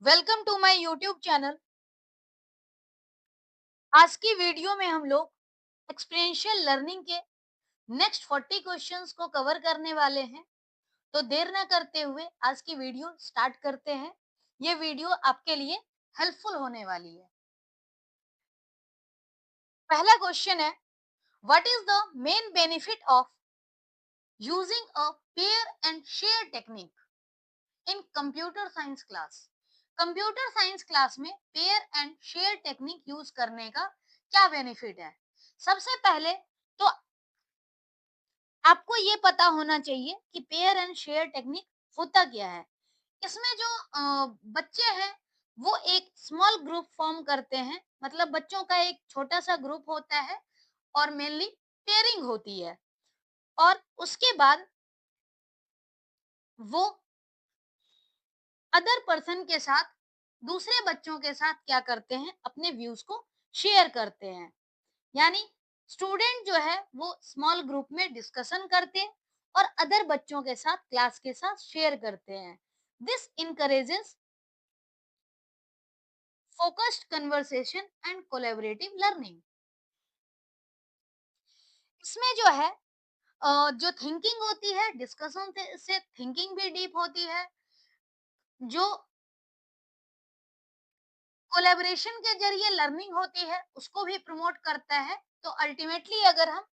Welcome to my YouTube channel. आज की video में हम लोग एक्सपीरियंशियल लर्निंग के नेक्स्ट 40 क्वेश्चंस को कवर करने वाले हैं। तो देर ना करते हुए आज की वीडियो स्टार्ट करते हैं। ये वीडियो आपके लिए हेल्पफुल होने वाली है। पहला क्वेश्चन है, what is the main benefit of using a pair and share technique in computer science class? Computer science class में pair and share technique use करने का क्या बेनिफिट है? सबसे पहले तो आपको ये पता होना चाहिए कि पेयर एंड शेयर टेक्निक होता क्या है। इसमें जो बच्चे हैं वो एक स्मॉल ग्रुप फॉर्म करते हैं, मतलब बच्चों का एक छोटा सा ग्रुप होता है और मेनली पेयरिंग होती है। और उसके बाद वो अदर पर्सन के साथ, दूसरे बच्चों के साथ क्या करते हैं, अपने व्यूज को शेयर करते हैं। यानी स्टूडेंट जो है वो स्मॉल ग्रुप में डिस्कशन करते हैं और अदर बच्चों के साथ, क्लास के साथ शेयर करते हैं। This encourages focused conversation and collaborative learning. इसमें जो है जो थिंकिंग होती है, डिस्कशन से थिंकिंग भी डीप होती है। जो कोलैबोरेशन के जरिए लर्निंग होती है उसको भी प्रमोट करता है। तो अल्टीमेटली अगर हम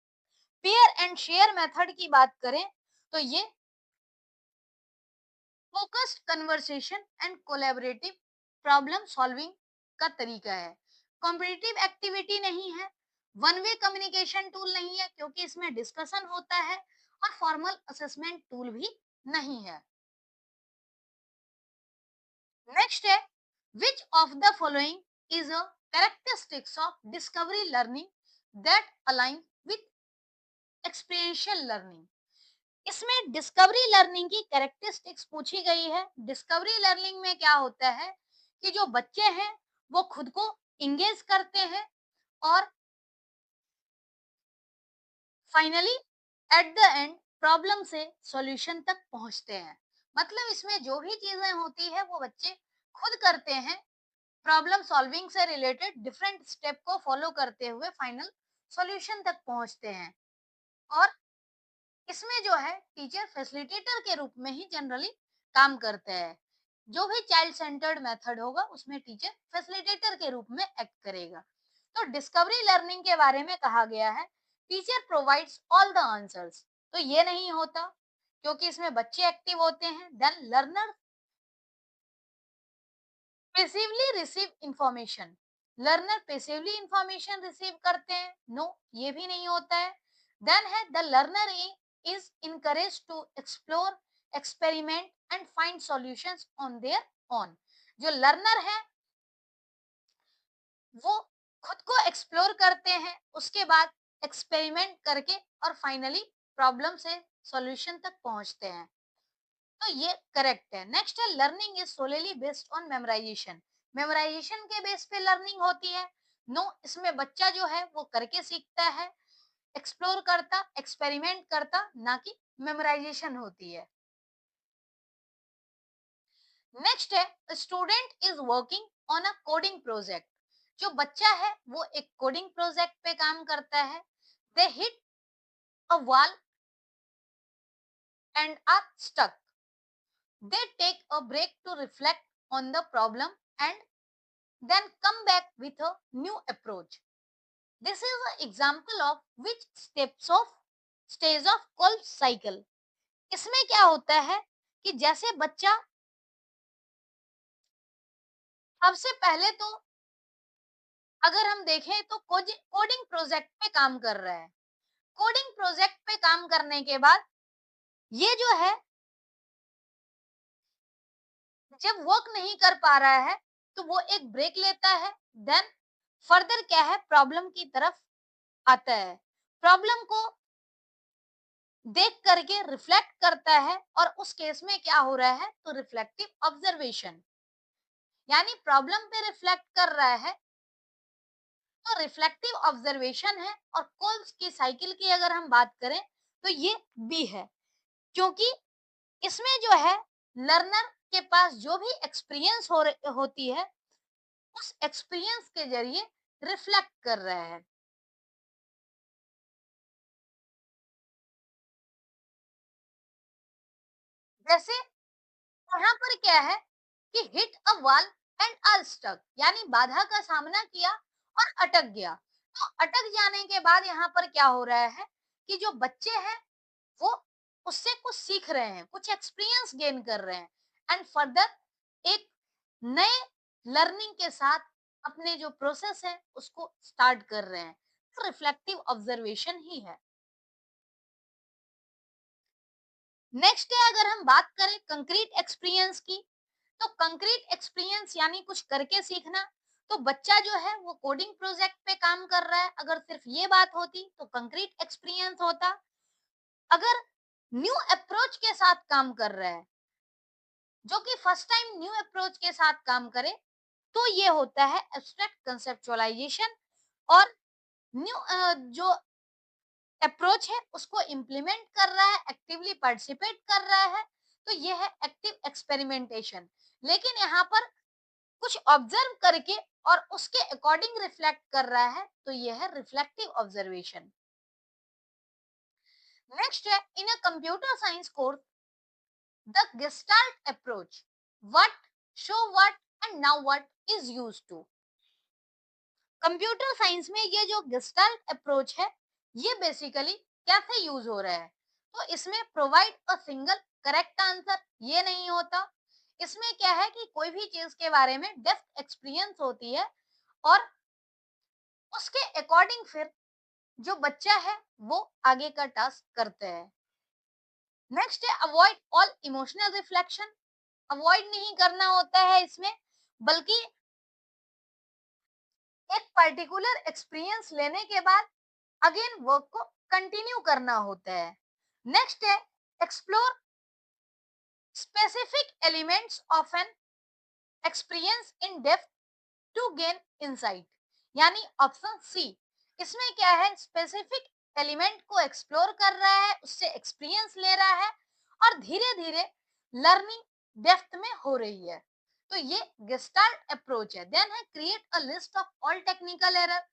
पेयर एंड शेयर मेथड की बात करें तो ये focused conversation and collaborative problem solving का तरीका है। कॉम्पिटिटिव एक्टिविटी नहीं है, वन वे कम्युनिकेशन टूल नहीं है क्योंकि इसमें डिस्कशन होता है, और फॉर्मल असेसमेंट टूल भी नहीं है। नेक्स्ट है, which of the following is a characteristics of discovery learning that align with experiential learning? इसमें डिस्कवरी लर्निंग की कैरेक्टरिस्टिक्स पूछी गई है। डिस्कवरी लर्निंग में क्या होता है कि जो बच्चे हैं वो खुद को इंगेज करते हैं और finally at the end problem से सॉल्यूशन तक पहुंचते हैं। मतलब इसमें जो भी चीजें होती है वो बच्चे खुद करते हैं, प्रॉब्लम सॉल्विंग से रिलेटेड डिफरेंट स्टेप को फॉलो करते हुए फाइनल सॉल्यूशन तक पहुंचते हैं। और इसमें जो है टीचर फैसिलिटेटर के रूप में ही जनरली काम करते हैं। जो भी चाइल्ड सेंटर्ड मेथड होगा उसमें टीचर फैसिलिटेटर के रूप में एक्ट करेगा। तो डिस्कवरी लर्निंग के बारे में कहा गया है, teacher provides all the answers. तो ये नहीं होता क्योंकि इसमें बच्चे एक्टिव होते हैं। Then learner passively receive information, learner passively information receive करते हैं, नो ये भी नहीं होता है। देन है the learner is encourage to explore, experiment and find solutions on their own. जो लर्नर है वो खुद को एक्सप्लोर करते हैं, उसके बाद एक्सपेरिमेंट करके और फाइनली प्रॉब्लम से सॉल्यूशन तक पहुंचते हैं। तो ये करेक्ट है। नेक्स्ट है, learning is सोलेली based on memorisation, memorisation के बेस पे लर्निंग होती है, नो इसमें बच्चा जो है वो करके सीखता है, एक्सप्लोर करता, एक्सपेरिमेंट करता, ना कि मेमोराइजेशन होती है। नेक्स्ट है, student is working on a coding project, जो बच्चा है वो एक कोडिंग प्रोजेक्ट पे काम करता है। They hit a wall and are stuck, they take a break to reflect on the problem and then come back with a new approach. This is an example of which steps of stage of Kolb cycle. इसमें क्या होता है कि जैसे बच्चा सबसे पहले तो अगर हम देखें तो कोडिंग प्रोजेक्ट पे काम कर रहा है। कोडिंग प्रोजेक्ट पे काम करने के बाद ये जो है जब वर्क नहीं कर पा रहा है तो वो एक ब्रेक लेता है। देन फर्दर क्या है, प्रॉब्लम की तरफ आता है, प्रॉब्लम को देख करके रिफ्लेक्ट करता है, और उस केस में क्या हो रहा है तो रिफ्लेक्टिव ऑब्जर्वेशन, यानी प्रॉब्लम पे रिफ्लेक्ट कर रहा है। तो रिफ्लेक्टिव ऑब्जर्वेशन है। और कोल्स की साइकिल की अगर हम बात करें तो ये बी है, क्योंकि इसमें जो है लर्नर के पास जो भी एक्सपीरियंस होती है, उस एक्सपीरियंस के जरिए रिफ्लेक्ट कर रहा है। जैसे यहाँ पर क्या है कि hit a wall and are stuck, यानी बाधा का सामना किया और अटक गया। तो अटक जाने के बाद यहाँ पर क्या हो रहा है कि जो बच्चे हैं वो उससे कुछ सीख रहे हैं, कुछ एक्सपीरियंस गेन कर रहे हैं एंड फर्दर एक नए लर्निंग के साथ अपने जो प्रोसेस है उसको स्टार्ट कर रहे हैं। तो रिफ्लेक्टिव ऑब्जर्वेशन ही है। नेक्स्ट है, अगर हम बात करें कंक्रीट एक्सपीरियंस की, तो कंक्रीट एक्सपीरियंस यानी कुछ करके सीखना। तो बच्चा जो है वो कोडिंग प्रोजेक्ट पे काम कर रहा है, अगर सिर्फ ये बात होती तो कंक्रीट एक्सपीरियंस होता। अगर न्यू अप्रोच के साथ काम कर रहा है, जो कि फर्स्ट टाइम न्यू अप्रोच के साथ काम करे, तो ये होता है एब्स्ट्रैक्ट कंसेप्चुअलाइजेशन। और न्यू जो अप्रोच है उसको इम्प्लीमेंट कर रहा है, एक्टिवली पार्टिसिपेट कर रहा है, तो ये है एक्टिव एक्सपेरिमेंटेशन। लेकिन यहाँ पर कुछ ऑब्जर्व करके और उसके अकॉर्डिंग रिफ्लेक्ट कर रहा है, तो ये है रिफ्लेक्टिव ऑब्जर्वेशन। नेक्स्ट है, in a computer science course the gestalt approach, what, show what and now what is used to. Computer science में ये जो गेस्टाल्ट अप्रोच है, ये बेसिकली कैसे यूज हो रहा है? तो इसमें provide a single correct answer ये नहीं होता। इसमें क्या है कि कोई भी चीज के बारे में डेप्थ एक्सपीरियंस होती है और उसके अकॉर्डिंग फिर जो बच्चा है वो आगे का टास्क करते हैं। नेक्स्ट है, avoid all emotional reflection. Avoid नहीं करना होता है इसमें, बल्कि एक पर्टिकुलर एक्सपीरियंस लेने के बाद अगेन वर्क को कंटिन्यू करना होता है। नेक्स्ट है, explore specific elements of an experience in depth to gain insight, यानी ऑप्शन सी। इसमें क्या है, स्पेसिफिक एलिमेंट को एक्सप्लोर कर रहा है, उससे एक्सपीरियंस ले रहा है और धीरे धीरे लर्निंग डेप्थ में हो रही है। तो ये गेस्टाल्ट अप्रोच है। देन है, create a list of all technical error.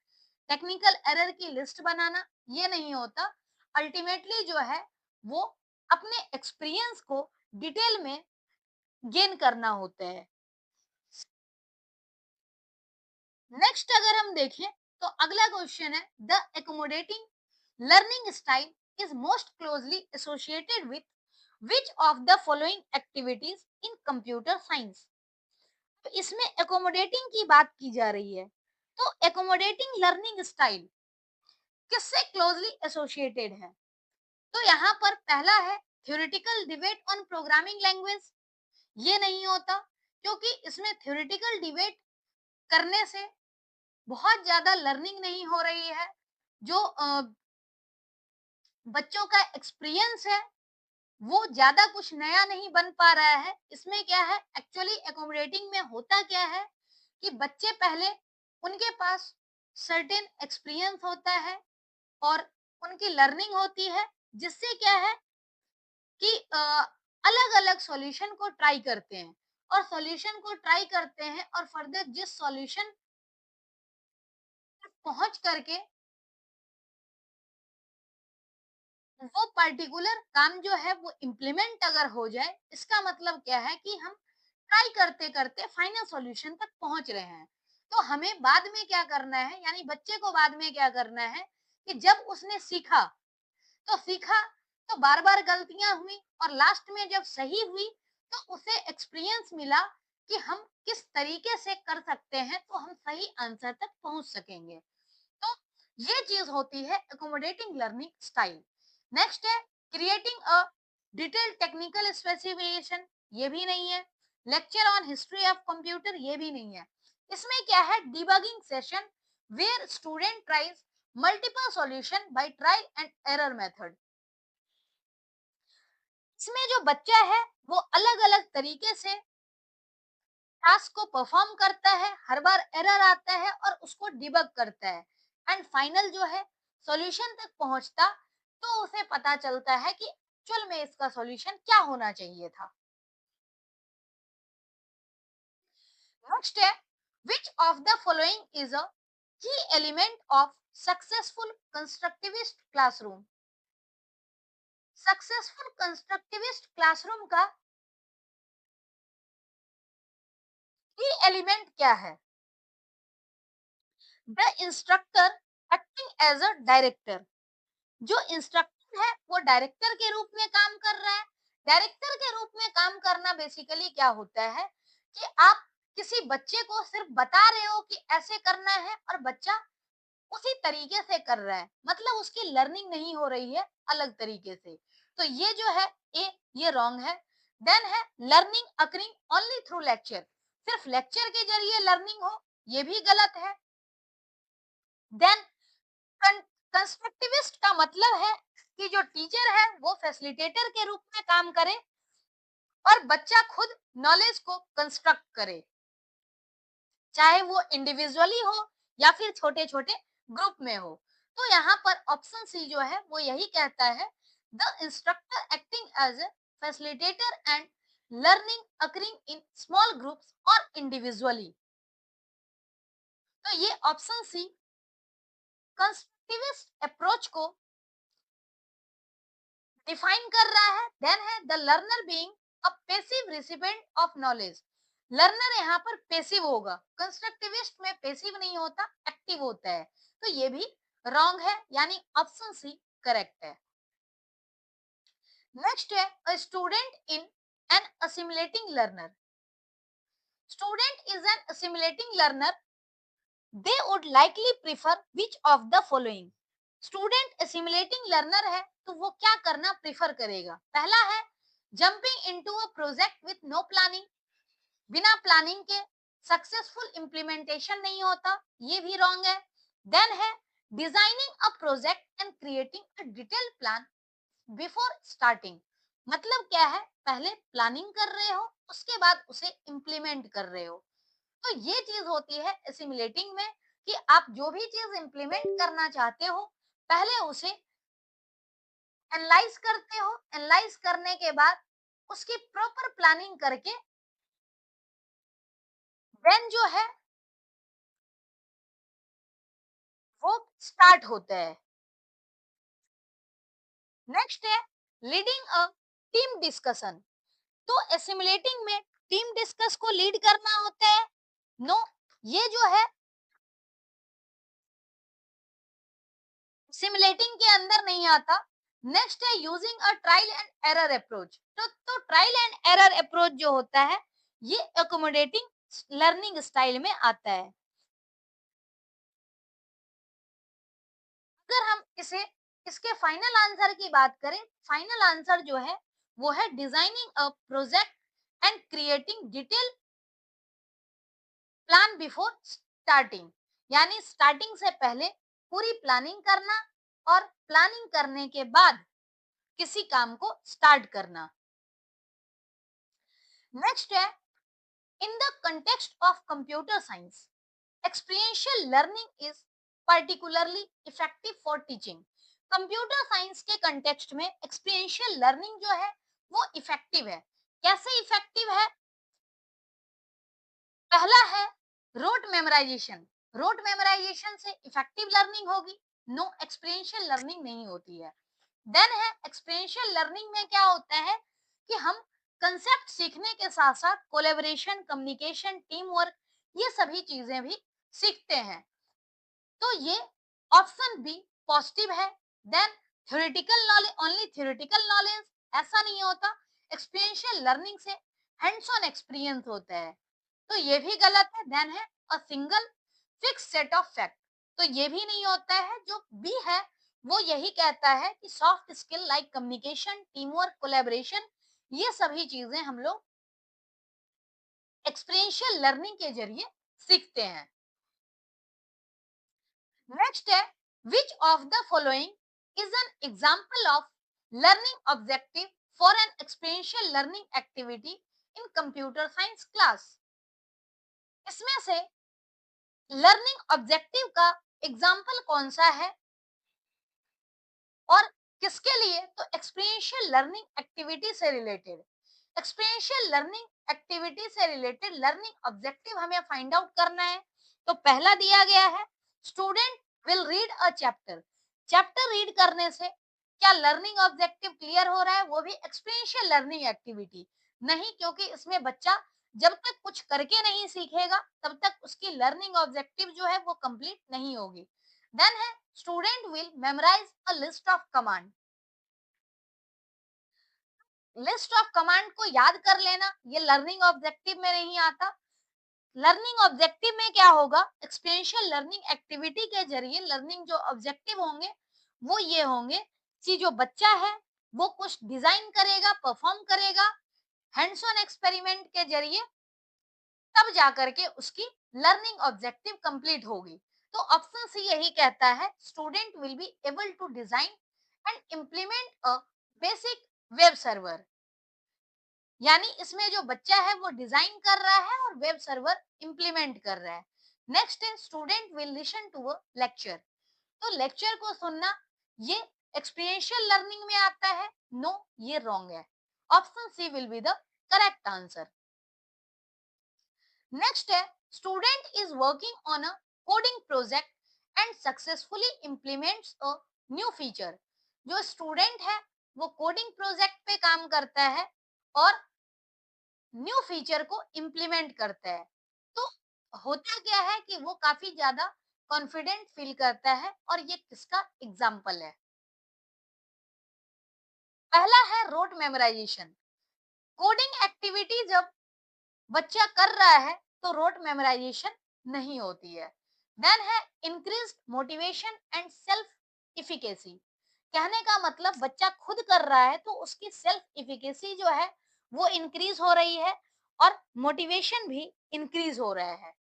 Technical error की लिस्ट बनाना ये नहीं होता। अल्टीमेटली जो है वो अपने एक्सपीरियंस को डिटेल में गेन करना होता है। नेक्स्ट अगर हम देखें तो अगला क्वेश्चन है, the accommodating learning style is most closely associated with which of the following activities in computer science. तो इसमें एकोमोडेटिंग की बात की जा रही है। तो एकोमोडेटिंग लर्निंग स्टाइल किससे क्लोजली एसोसिएटेड है? तो यहाँ पर पहला है theoretical debate on programming language. ये नहीं होता, क्योंकि इसमें थ्योरेटिकल डिबेट करने से बहुत ज्यादा लर्निंग नहीं हो रही है। जो बच्चों का एक्सपीरियंस है वो ज्यादा कुछ नया नहीं बन पा रहा है। इसमें क्या है, एक्चुअली एकोमोडेटिंग में होता क्या है कि बच्चे पहले, उनके पास सर्टेन एक्सपीरियंस होता है और उनकी लर्निंग होती है, जिससे क्या है कि अलग अलग सॉल्यूशन को ट्राई करते हैं और सॉल्यूशन को ट्राई करते हैं और फर्दर जिस सॉल्यूशन तक पहुंच करके वो पर्टिकुलर काम जो है वो इम्प्लीमेंट अगर हो जाए, इसका मतलब क्या है कि हम ट्राई करते करते फाइनल सॉल्यूशन तक पहुंच रहे हैं। तो हमें बाद में क्या करना है, यानी बच्चे को बाद में क्या करना है कि जब उसने सीखा तो सीखा, तो बार बार गलतियां हुई और लास्ट में जब सही हुई तो उसे एक्सपीरियंस मिला कि हम किस तरीके से कर सकते हैं तो हम सही आंसर तक पहुंच सकेंगे। तो ये चीज होती है एकोमोडेटिंग लर्निंग स्टाइल। नेक्स्ट है, creating a detailed technical specification. ये भी नहीं है। Lecture on history of computer, ये भी नहीं है। इसमें क्या है, debugging session where student tries multiple solution by trial and error method. इसमें जो बच्चा है वो अलग अलग तरीके से टास्क को परफॉर्म करता है, हर बार एरर आता है और उसको डिबग करता है एंड फाइनल जो है सॉल्यूशन तक पहुंचता, तो उसे पता चलता है कि एक्चुअल में इसका सॉल्यूशन क्या होना चाहिए था। नेक्स्ट है, which of the following is a key element of successful constructivist classroom. Successful constructivist classroom का की एलिमेंट क्या है? The instructor acting as a director. जो इंस्ट्रक्टर है वो डायरेक्टर के रूप में काम कर रहा है। डायरेक्टर के रूप में काम करना बेसिकली क्या होता है कि आप किसी बच्चे को सिर्फ बता रहे हो कि ऐसे करना है और बच्चा उसी तरीके से कर रहा है, मतलब उसकी लर्निंग नहीं हो रही है अलग तरीके से। तो ये जो है ये रॉन्ग है। देन है learning occurring only through lecture. सिर्फ लेक्चर के जरिए लर्निंग हो, ये भी गलत है। देन कंस्ट्रक्टिविस्ट का मतलब है कि जो टीचर है वो फैसिलिटेटर के रूप में काम करे और बच्चा खुद नॉलेज को कंस्ट्रक्ट करे, चाहे वो इंडिविजुअली हो या फिर छोटे छोटे ग्रुप में हो। तो यहाँ पर ऑप्शन सी जो है वो यही कहता है, the instructor acting as a facilitator and learning occurring in small groups और इंडिविजुअली। तो ये ऑप्शन सी कंस्ट्रक्टिविस्ट अप्रोच को डिफाइन कर रहा है। देन है the learner being a passive recipient of knowledge. Learner यहाँ पर पैसिव होगा, कंस्ट्रक्टिविस्ट में पैसिव नहीं होता, एक्टिव होता है। तो ये भी रॉन्ग है, यानी ऑप्शन सी करेक्ट है। नेक्स्ट है a student in an assimilating learner. Student is an assimilating learner, they would likely prefer which of the following. Student assimilating learner है तो वो क्या करना प्रेफर करेगा? पहला है jumping into a project with no planning. बिना प्लानिंग के सक्सेसफुल इंप्लीमेंटेशन नहीं होता, ये भी रॉन्ग है। देन है designing a project and creating a detailed plan before starting. मतलब क्या है, पहले प्लानिंग कर रहे हो उसके बाद उसे इंप्लीमेंट कर रहे हो। तो ये चीज होती है एसिमुलेटिंग में कि आप जो भी चीज इंप्लीमेंट करना चाहते हो पहले उसे एनालाइज करते हो, एनालाइज करने के बाद उसकी प्रॉपर प्लानिंग करके देन जो है वो स्टार्ट होता है। नेक्स्ट है लीडिंग अ टीम डिस्कशन। तो एसिमुलेटिंग में टीम डिस्कस को लीड करना होता है? नो, ये जो है सिमुलेटिंग के अंदर नहीं आता। नेक्स्ट है using a trial and error approach. तो ट्रायल एंड एरर अप्रोच जो होता है ये अकोमोडेटिंग लर्निंग स्टाइल में आता है। अगर हम इसे इसके फाइनल आंसर की बात करें, फाइनल आंसर जो है वो है designing a project and creating detail plan before starting. यानी स्टार्टिंग से पहले पूरी प्लानिंग करना और प्लानिंग करने के बाद किसी काम को स्टार्ट करना। नेक्स्ट है in the context of computer science experiential learning is particularly effective for teaching। Computer science के कंटेक्स्ट में एक्सपीरियंशियल लर्निंग जो है वो इफेक्टिव है। कैसे इफेक्टिव है? पहला है रोट मेमोराइजेशन। रोट मेमोराइजेशन से इफेक्टिव लर्निंग होगी, नो एक्सपीरियंशियल लर्निंग नहीं होती है। देन है एक्सपीरियंशियल लर्निंग में क्या होता है कि हम कंसेप्ट सीखने के साथ साथ कोलैबोरेशन, कम्युनिकेशन, टीम वर्क, ये सभी चीजें भी सीखते हैं। तो ये ऑप्शन बी पॉजिटिव है। Then theoretical knowledge, only theoretical knowledge, ऐसा नहीं होता। एक्सपीरियंशियल लर्निंग से हैंड्स ऑन एक्सपीरियंस होता है, तो ये भी गलत है। देन है a single fix set of fact. तो ये भी नहीं होता है। जो बी है वो यही कहता है कि soft skill like communication, team work, collaboration, ये सभी चीजें हम लोग एक्सपीरियंशियल लर्निंग के जरिए सीखते हैं। नेक्स्ट है which of the following is an example of learning objective for an experiential learning activity in computer science class. इसमें से लर्निंग ऑब्जेक्टिव का एग्जाम्पल कौन सा है और किसके लिए? तो एक्सपीरियंशियल लर्निंग एक्टिविटी से रिलेटेड। एक्सपीरियंशियल लर्निंग एक्टिविटी से रिलेटेड लर्निंग ऑब्जेक्टिव हमें फाइंड आउट करना है। तो पहला दिया गया है, student will read a chapter. Chapter read करने से क्या लर्निंग ऑब्जेक्टिव क्लियर हो रहा है, वो भी एक्सपीरियंशियल लर्निंग एक्टिविटी? नहीं, क्योंकि इसमें बच्चा जब तक कुछ करके नहीं सीखेगा तब तक उसकी लर्निंग ऑब्जेक्टिव जो है वो कंप्लीट नहीं होगी। देन है, student will memorise a list of command. List of command को याद कर लेना ये लर्निंग ऑब्जेक्टिव में नहीं आता। लर्निंग ऑब्जेक्टिव में क्या होगा, एक्सपीरियंशियल लर्निंग एक्टिविटी के जरिए लर्निंग जो ऑब्जेक्टिव होंगे वो ये होंगे कि जो बच्चा है वो कुछ डिजाइन करेगा, परफॉर्म करेगा हैंड्स ऑन एक्सपेरिमेंट के जरिए, तब जाकर के उसकी लर्निंग ऑब्जेक्टिव कंप्लीट होगी। तो ऑप्शन सी यही कहता है, student will be able to design and implement a basic web server. यानी इसमें जो बच्चा है वो डिजाइन कर रहा है और वेब सर्वर इंप्लीमेंट कर रहा है। नेक्स्ट है, student will listen to a lecture. तो लेक्चर को सुनना ये एक्सपीरियंशियल लर्निंग में आता है? नो, ये रॉन्ग है। Option C will be the correct answer. Next है, student is working on a coding project and successfully implements a new feature. जो स्टूडेंट है वो कोडिंग प्रोजेक्ट पे काम करता है और न्यू फीचर को इम्प्लीमेंट करता है। तो होता क्या है कि वो काफी ज्यादा कॉन्फिडेंट फील करता है, और ये किसका एग्जाम्पल है? पहला है रोट मेमोराइजेशन। कोडिंग एक्टिविटी जब बच्चा कर रहा है तो रोट मेमोराइजेशन नहीं होती है। देन है increase motivation and self efficacy. कहने का मतलब बच्चा खुद कर रहा है तो उसकी सेल्फ इफिकेसी जो है वो इंक्रीज हो रही है और मोटिवेशन भी इंक्रीज हो रहा है।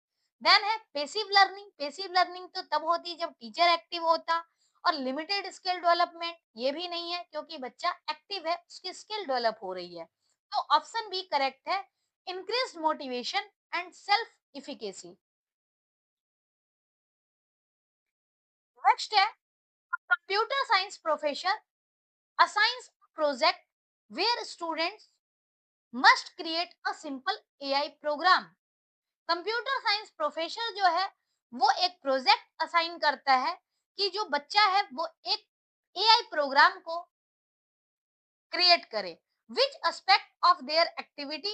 देन है पेसिव लर्निंग। पेसिव लर्निंग तो तब होती जब टीचर एक्टिव होता, और लिमिटेड स्किल डेवलपमेंट ये भी नहीं है क्योंकि बच्चा एक्टिव है, उसकी स्किल डेवलप हो रही है। तो ऑप्शन बी करेक्ट है, increased motivation and self efficacy. Next है, computer science professor assigns a project where students must create a simple AI program. Computer science professor जो है वो एक प्रोजेक्ट असाइन करता है कि जो बच्चा है वो एक एआई प्रोग्राम को क्रिएट करे। Which aspect of their activity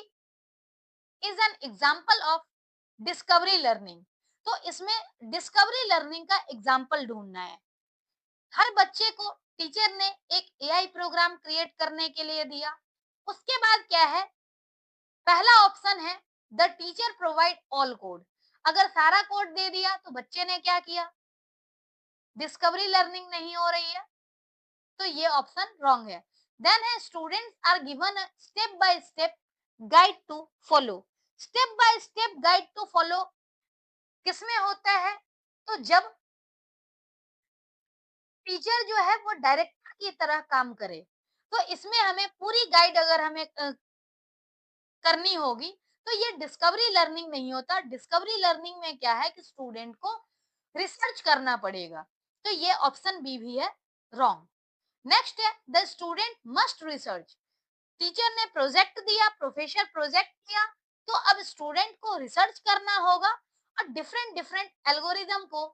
is an example of discovery learning. तो इसमें डिस्कवरी लर्निंग का एग्जांपल ढूंढना है। हर बच्चे को टीचर ने एक एआई प्रोग्राम क्रिएट करने के लिए दिया। उसके बाद क्या है, पहला ऑप्शन है the teacher provide all code. अगर सारा कोड दे दिया तो बच्चे ने क्या किया, डिस्कवरी लर्निंग नहीं हो रही है, तो ये ऑप्शन रॉन्ग है। देन है, students are given step by step guide to follow. Step by step guide to follow किसमें होता है, तो जब टीचर जो है वो डायरेक्टर की तरह काम करे। तो इसमें हमें पूरी गाइड अगर हमें करनी होगी तो ये डिस्कवरी लर्निंग नहीं होता। डिस्कवरी लर्निंग में क्या है कि स्टूडेंट को रिसर्च करना पड़ेगा। तो ये ऑप्शन बी भी है रॉन्ग। नेक्स्ट है, the student must research. Teacher ने प्रोजेक्ट दिया, प्रोफेसर प्रोजेक्ट दिया, तो अब स्टूडेंट को रिसर्च करना होगा और डिफरेंट डिफरेंट एल्गोरिदम को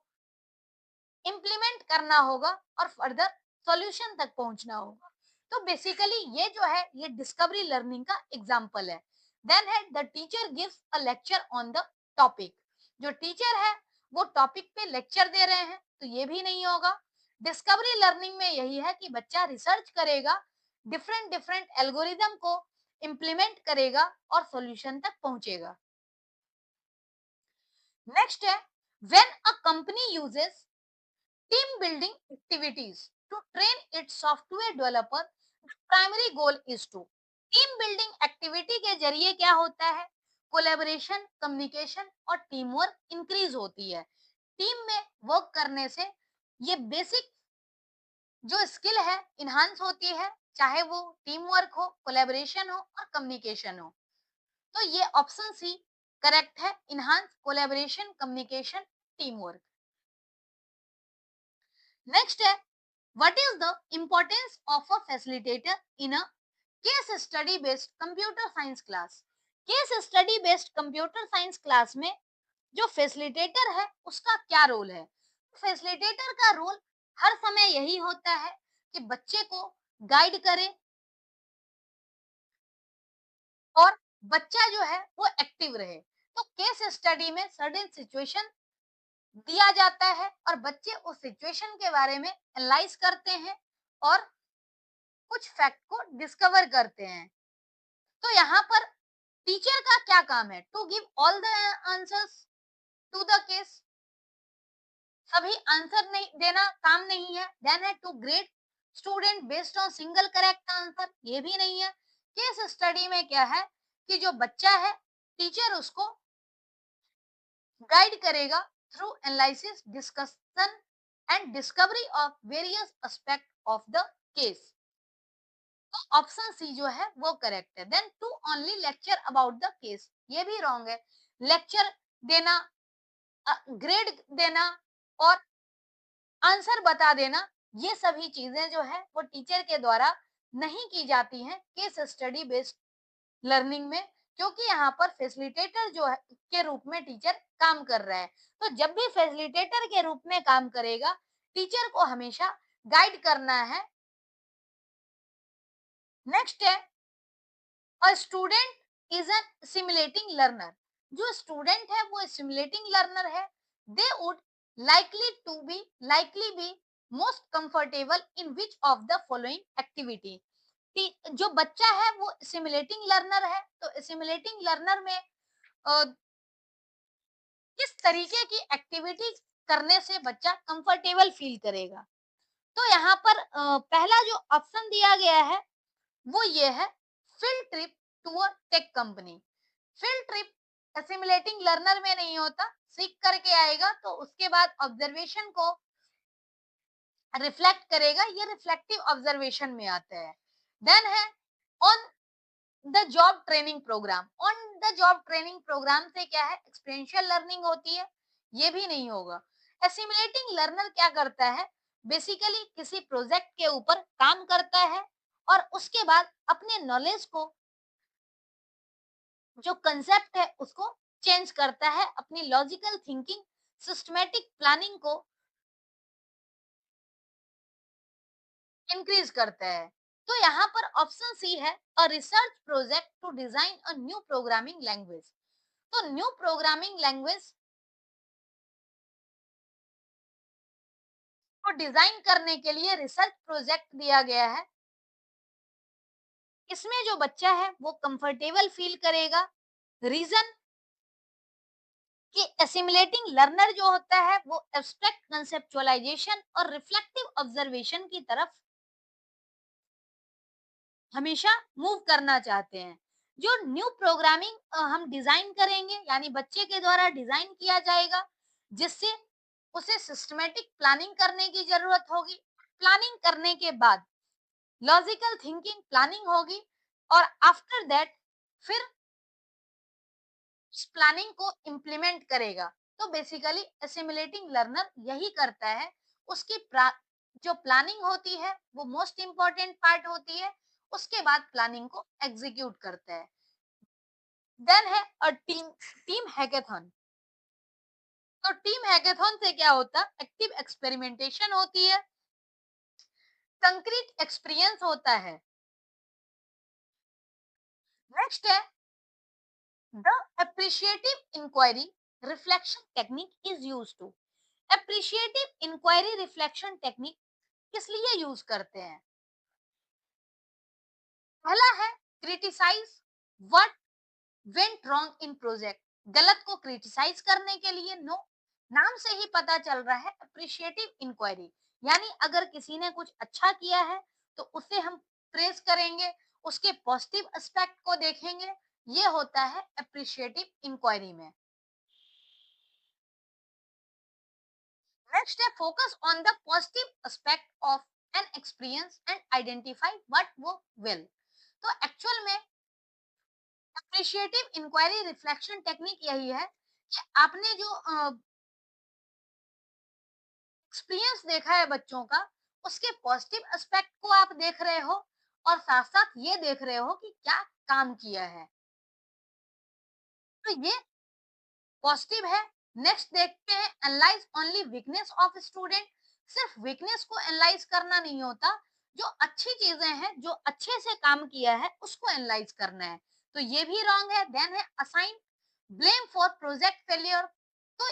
इम्प्लीमेंट करना होगा और फर्दर सॉल्यूशन तक पहुंचना होगा। तो बेसिकली ये जो है ये डिस्कवरी लर्निंग का एग्जांपल है। देन है, the teacher gives a lecture on the topic. जो टीचर है वो टॉपिक पे लेक्चर दे रहे हैं, तो ये भी नहीं होगा। डिस्कवरी लर्निंग में यही है कि बच्चा रिसर्च करेगा, डिफरेंट डिफरेंट एल्गोरिदम को इम्प्लीमेंट करेगा और सॉल्यूशन तक पहुंचेगा। नेक्स्ट है, when a company uses team building activities to train its software developer, the primary goal is to team building activity के जरिए क्या होता है, कोलेबोरेशन, कम्युनिकेशन और टीम वर्क इंक्रीज होती है। टीम में वर्क करने से ये बेसिक जो स्किल है इन्हांस होती है, चाहे वो टीम वर्क हो, कोलेबोरेशन हो और कम्युनिकेशन हो। तो ये ऑप्शन सी करेक्ट है, enhance collaboration, communication, team work. Next है, what is the importance of a facilitator in a case study based computer science class. Case study based computer science class में जो facilitator है उसका क्या role है? Facilitator का role हर समय यही होता है कि बच्चे को गाइड करे और बच्चा जो है वो एक्टिव रहे। तो केस स्टडी में सर्टेन सिचुएशन दिया जाता है और बच्चे उस सिचुएशन के बारे में एनालाइज करते हैं और कुछ फैक्ट को डिस्कवर करते हैं। तो यहाँ पर टीचर का क्या काम है? To give all the answers to the case. सभी आंसर नहीं देना काम नहीं है। देन है to grade student based on single correct answer, ये भी नहीं है। केस स्टडी में क्या है कि जो बच्चा है टीचर उसको गाइड करेगा through analysis discussion and discovery of various aspect of the case. तो ऑप्शन सी जो है वो करेक्ट है। Then to only lecture about the case, ये भी रॉन्ग है। लेक्चर देना, ग्रेड देना और आंसर बता देना, ये सभी चीजें जो है वो टीचर के द्वारा नहीं की जाती हैं केस स्टडी बेस्ड लर्निंग में, क्योंकि यहाँ पर फैसिलिटेटर जो है के रूप में टीचर काम कर रहा है। तो जब भी फैसिलिटेटर के रूप में काम करेगा, टीचर को हमेशा गाइड करना है। नेक्स्ट है a student is N simulating learner. जो स्टूडेंट है वो सिमुलेटिंग लर्नर है। They would likely be most comfortable in which of the following activity. जो बच्चा है वो सिमुलेटिंग लर्नर है, तो सिमुलेटिंग लर्नर में किस तरीके की एक्टिविटी करने से बच्चा कंफर्टेबल फील करेगा? तो यहाँ पर पहला जो ऑप्शन दिया गया है वो ये है, field trip to a tech company. Field trip simulating learner में नहीं होता, सीख करके आएगा तो उसके बाद ऑब्जर्वेशन को रिफ्लेक्ट करेगा, ये रिफ्लेक्टिव ऑब्जर्वेशन में आता है। देन है on the job training program. On the job training program से क्या है, एक्सपीरियंशियल लर्निंग होती है, ये भी नहीं होगा। एसिमुलेटिंग लर्नर क्या करता है, बेसिकली किसी प्रोजेक्ट के ऊपर काम करता है और उसके बाद अपने नॉलेज को, जो कंसेप्ट है उसको चेंज करता है, अपनी लॉजिकल थिंकिंग, सिस्टमैटिक प्लानिंग को इंक्रीज करता है। तो यहाँ पर ऑप्शन सी है, a research project to design a new programming language. तो न्यू प्रोग्रामिंग लैंग्वेज को डिजाइन करने के लिए रिसर्च प्रोजेक्ट दिया गया है। इसमें जो बच्चा है वो कंफर्टेबल फील करेगा। रीजन कि एसिमुलेटिंग लर्नर जो होता है वो एब्स्ट्रैक्ट कंसेप्चुअलाइजेशन और रिफ्लेक्टिव ऑब्जर्वेशन की तरफ हमेशा मूव करना चाहते हैं। जो न्यू प्रोग्रामिंग हम डिजाइन करेंगे, यानी बच्चे के द्वारा डिजाइन किया जाएगा, जिससे उसे सिस्टमैटिक प्लानिंग करने की जरूरत होगी। प्लानिंग करने के बाद लॉजिकल थिंकिंग प्लानिंग होगी और आफ्टर दैट फिर उस प्लानिंग को इम्प्लीमेंट करेगा। तो बेसिकली असिमुलेटिंग लर्नर यही करता है। उसकी जो प्लानिंग होती है वो मोस्ट इंपॉर्टेंट पार्ट होती है, उसके बाद प्लानिंग को एग्जीक्यूट करता है। देन है अ टीम हैकेथॉन। तो टीम हैकेथॉन से क्या होता है, एक्टिव एक्सपेरिमेंटेशन होती है, कंक्रीट एक्सपीरियंस होता है। नेक्स्ट है the appreciative inquiry reflection technique is used to. Appreciative inquiry reflection technique किस लिए यूज करते हैं? पहला है criticise what went wrong in project. गलत को क्रिटिसाइज करने के लिए। नो, नाम से ही पता चल रहा है अप्रिशिएटिव इंक्वायरी, यानी अगर किसी ने कुछ अच्छा किया है तो उसे हम प्रेज करेंगे, उसके पॉजिटिव एस्पेक्ट को देखेंगे। ये होता है अप्रिशिएटिव इंक्वायरी में। नेक्स्ट है focus on the positive aspect of an experience and identify what वो वेल। तो एक्चुअल में अप्रिशिएटिव इंक्वायरी रिफ्लेक्शन टेक्निक यही है कि आपने जो एक्सपीरियंस देखा है बच्चों का, उसके पॉजिटिव एस्पेक्ट को आप देख रहे हो और साथ साथ ये देख रहे हो कि क्या काम किया है, तो ये पॉजिटिव है। नेक्स्ट देखते हैं, analyse only weakness of student. सिर्फ वीकनेस को एनालाइज करना नहीं होता, जो अच्छी चीजें हैं, जो अच्छे से काम किया है, उसको एनालाइज करना है, तो ये भी रॉन्ग है। देन है assign blame for project failure, तो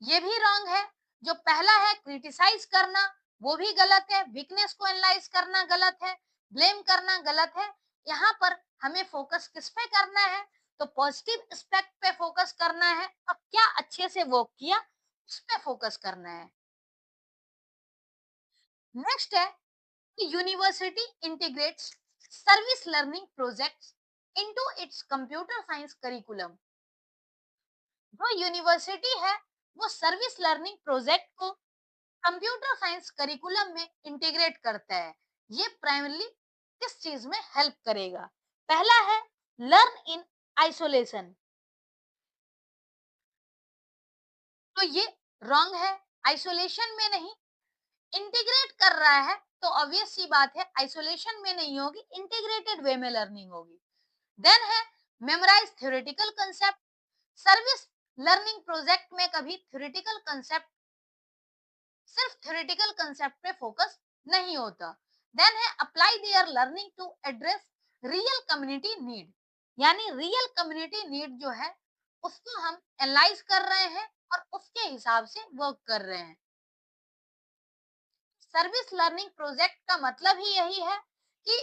ये भी रॉन्ग है। जो पहला है क्रिटिसाइज करना, वो भी गलत है। वीकनेस को एनालाइज करना गलत है, ब्लेम करना गलत है। यहाँ पर हमें फोकस किस पे करना है, तो पॉजिटिव एस्पेक्ट पे फोकस करना है, अब क्या अच्छे से वर्क किया उस पे फोकस करना है। नेक्स्ट है कि university integrates service learning projects into its computer science curriculum. जो यूनिवर्सिटी है वो सर्विस लर्निंग प्रोजेक्ट को कंप्यूटर साइंस करिकुलम में इंटीग्रेट करता है। ये प्राइमरली किस चीज में हेल्प करेगा? पहला है लर्न इन आइसोलेशन, तो ये रॉन्ग है। आइसोलेशन में नहीं, इंटीग्रेट कर रहा है, तो ऑब्वियस सी बात है आइसोलेशन में नहीं होगी, इंटीग्रेटेड वे में लर्निंग होगी। देन है memorise theoretical concept. Service learning project में कभी थ्योरेटिकल कंसेप्ट, सिर्फ थ्योरेटिकल कंसेप्ट पे फोकस नहीं होता। देन है apply their learning to address real community need, यानी रियल कम्युनिटी नीड जो है उसको हम एनालाइज कर रहे हैं और उसके हिसाब से वर्क कर रहे हैं। सर्विस लर्निंग प्रोजेक्ट का मतलब ही यही है कि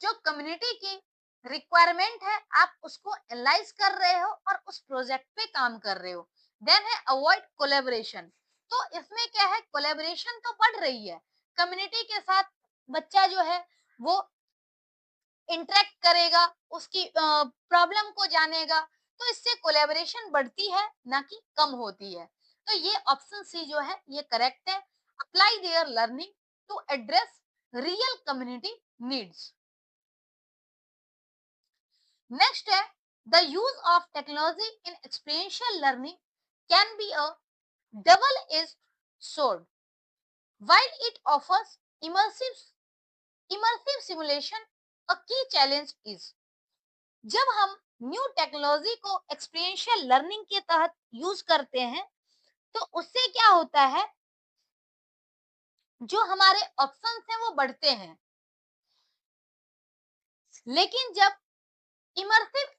जो कम्युनिटी की रिक्वायरमेंट है आप उसको एनालाइज कर रहे हो और उस प्रोजेक्ट पे काम कर रहे हो। देन है अवॉइड कोलेबोरेशन, तो इसमें क्या है, कोलेबोरेशन तो बढ़ रही है, कम्युनिटी के साथ बच्चा जो है वो इंटरेक्ट करेगा, उसकी प्रॉब्लम को जानेगा, तो इससे कोलैबोरेशन बढ़ती है ना कि कम होती है। तो ये ऑप्शन सी जो है ये करेक्ट है। Apply their learning to address real community needs. Next है the use of technology in experiential learning can be a double edged sword. While it offers immersive simulation, a key challenge is जब हम new technology को experiential learning के तहत use करते हैं तो उससे क्या होता है, जो हमारे ऑप्शंस हैं वो बढ़ते हैं। लेकिन जब इमर्सिव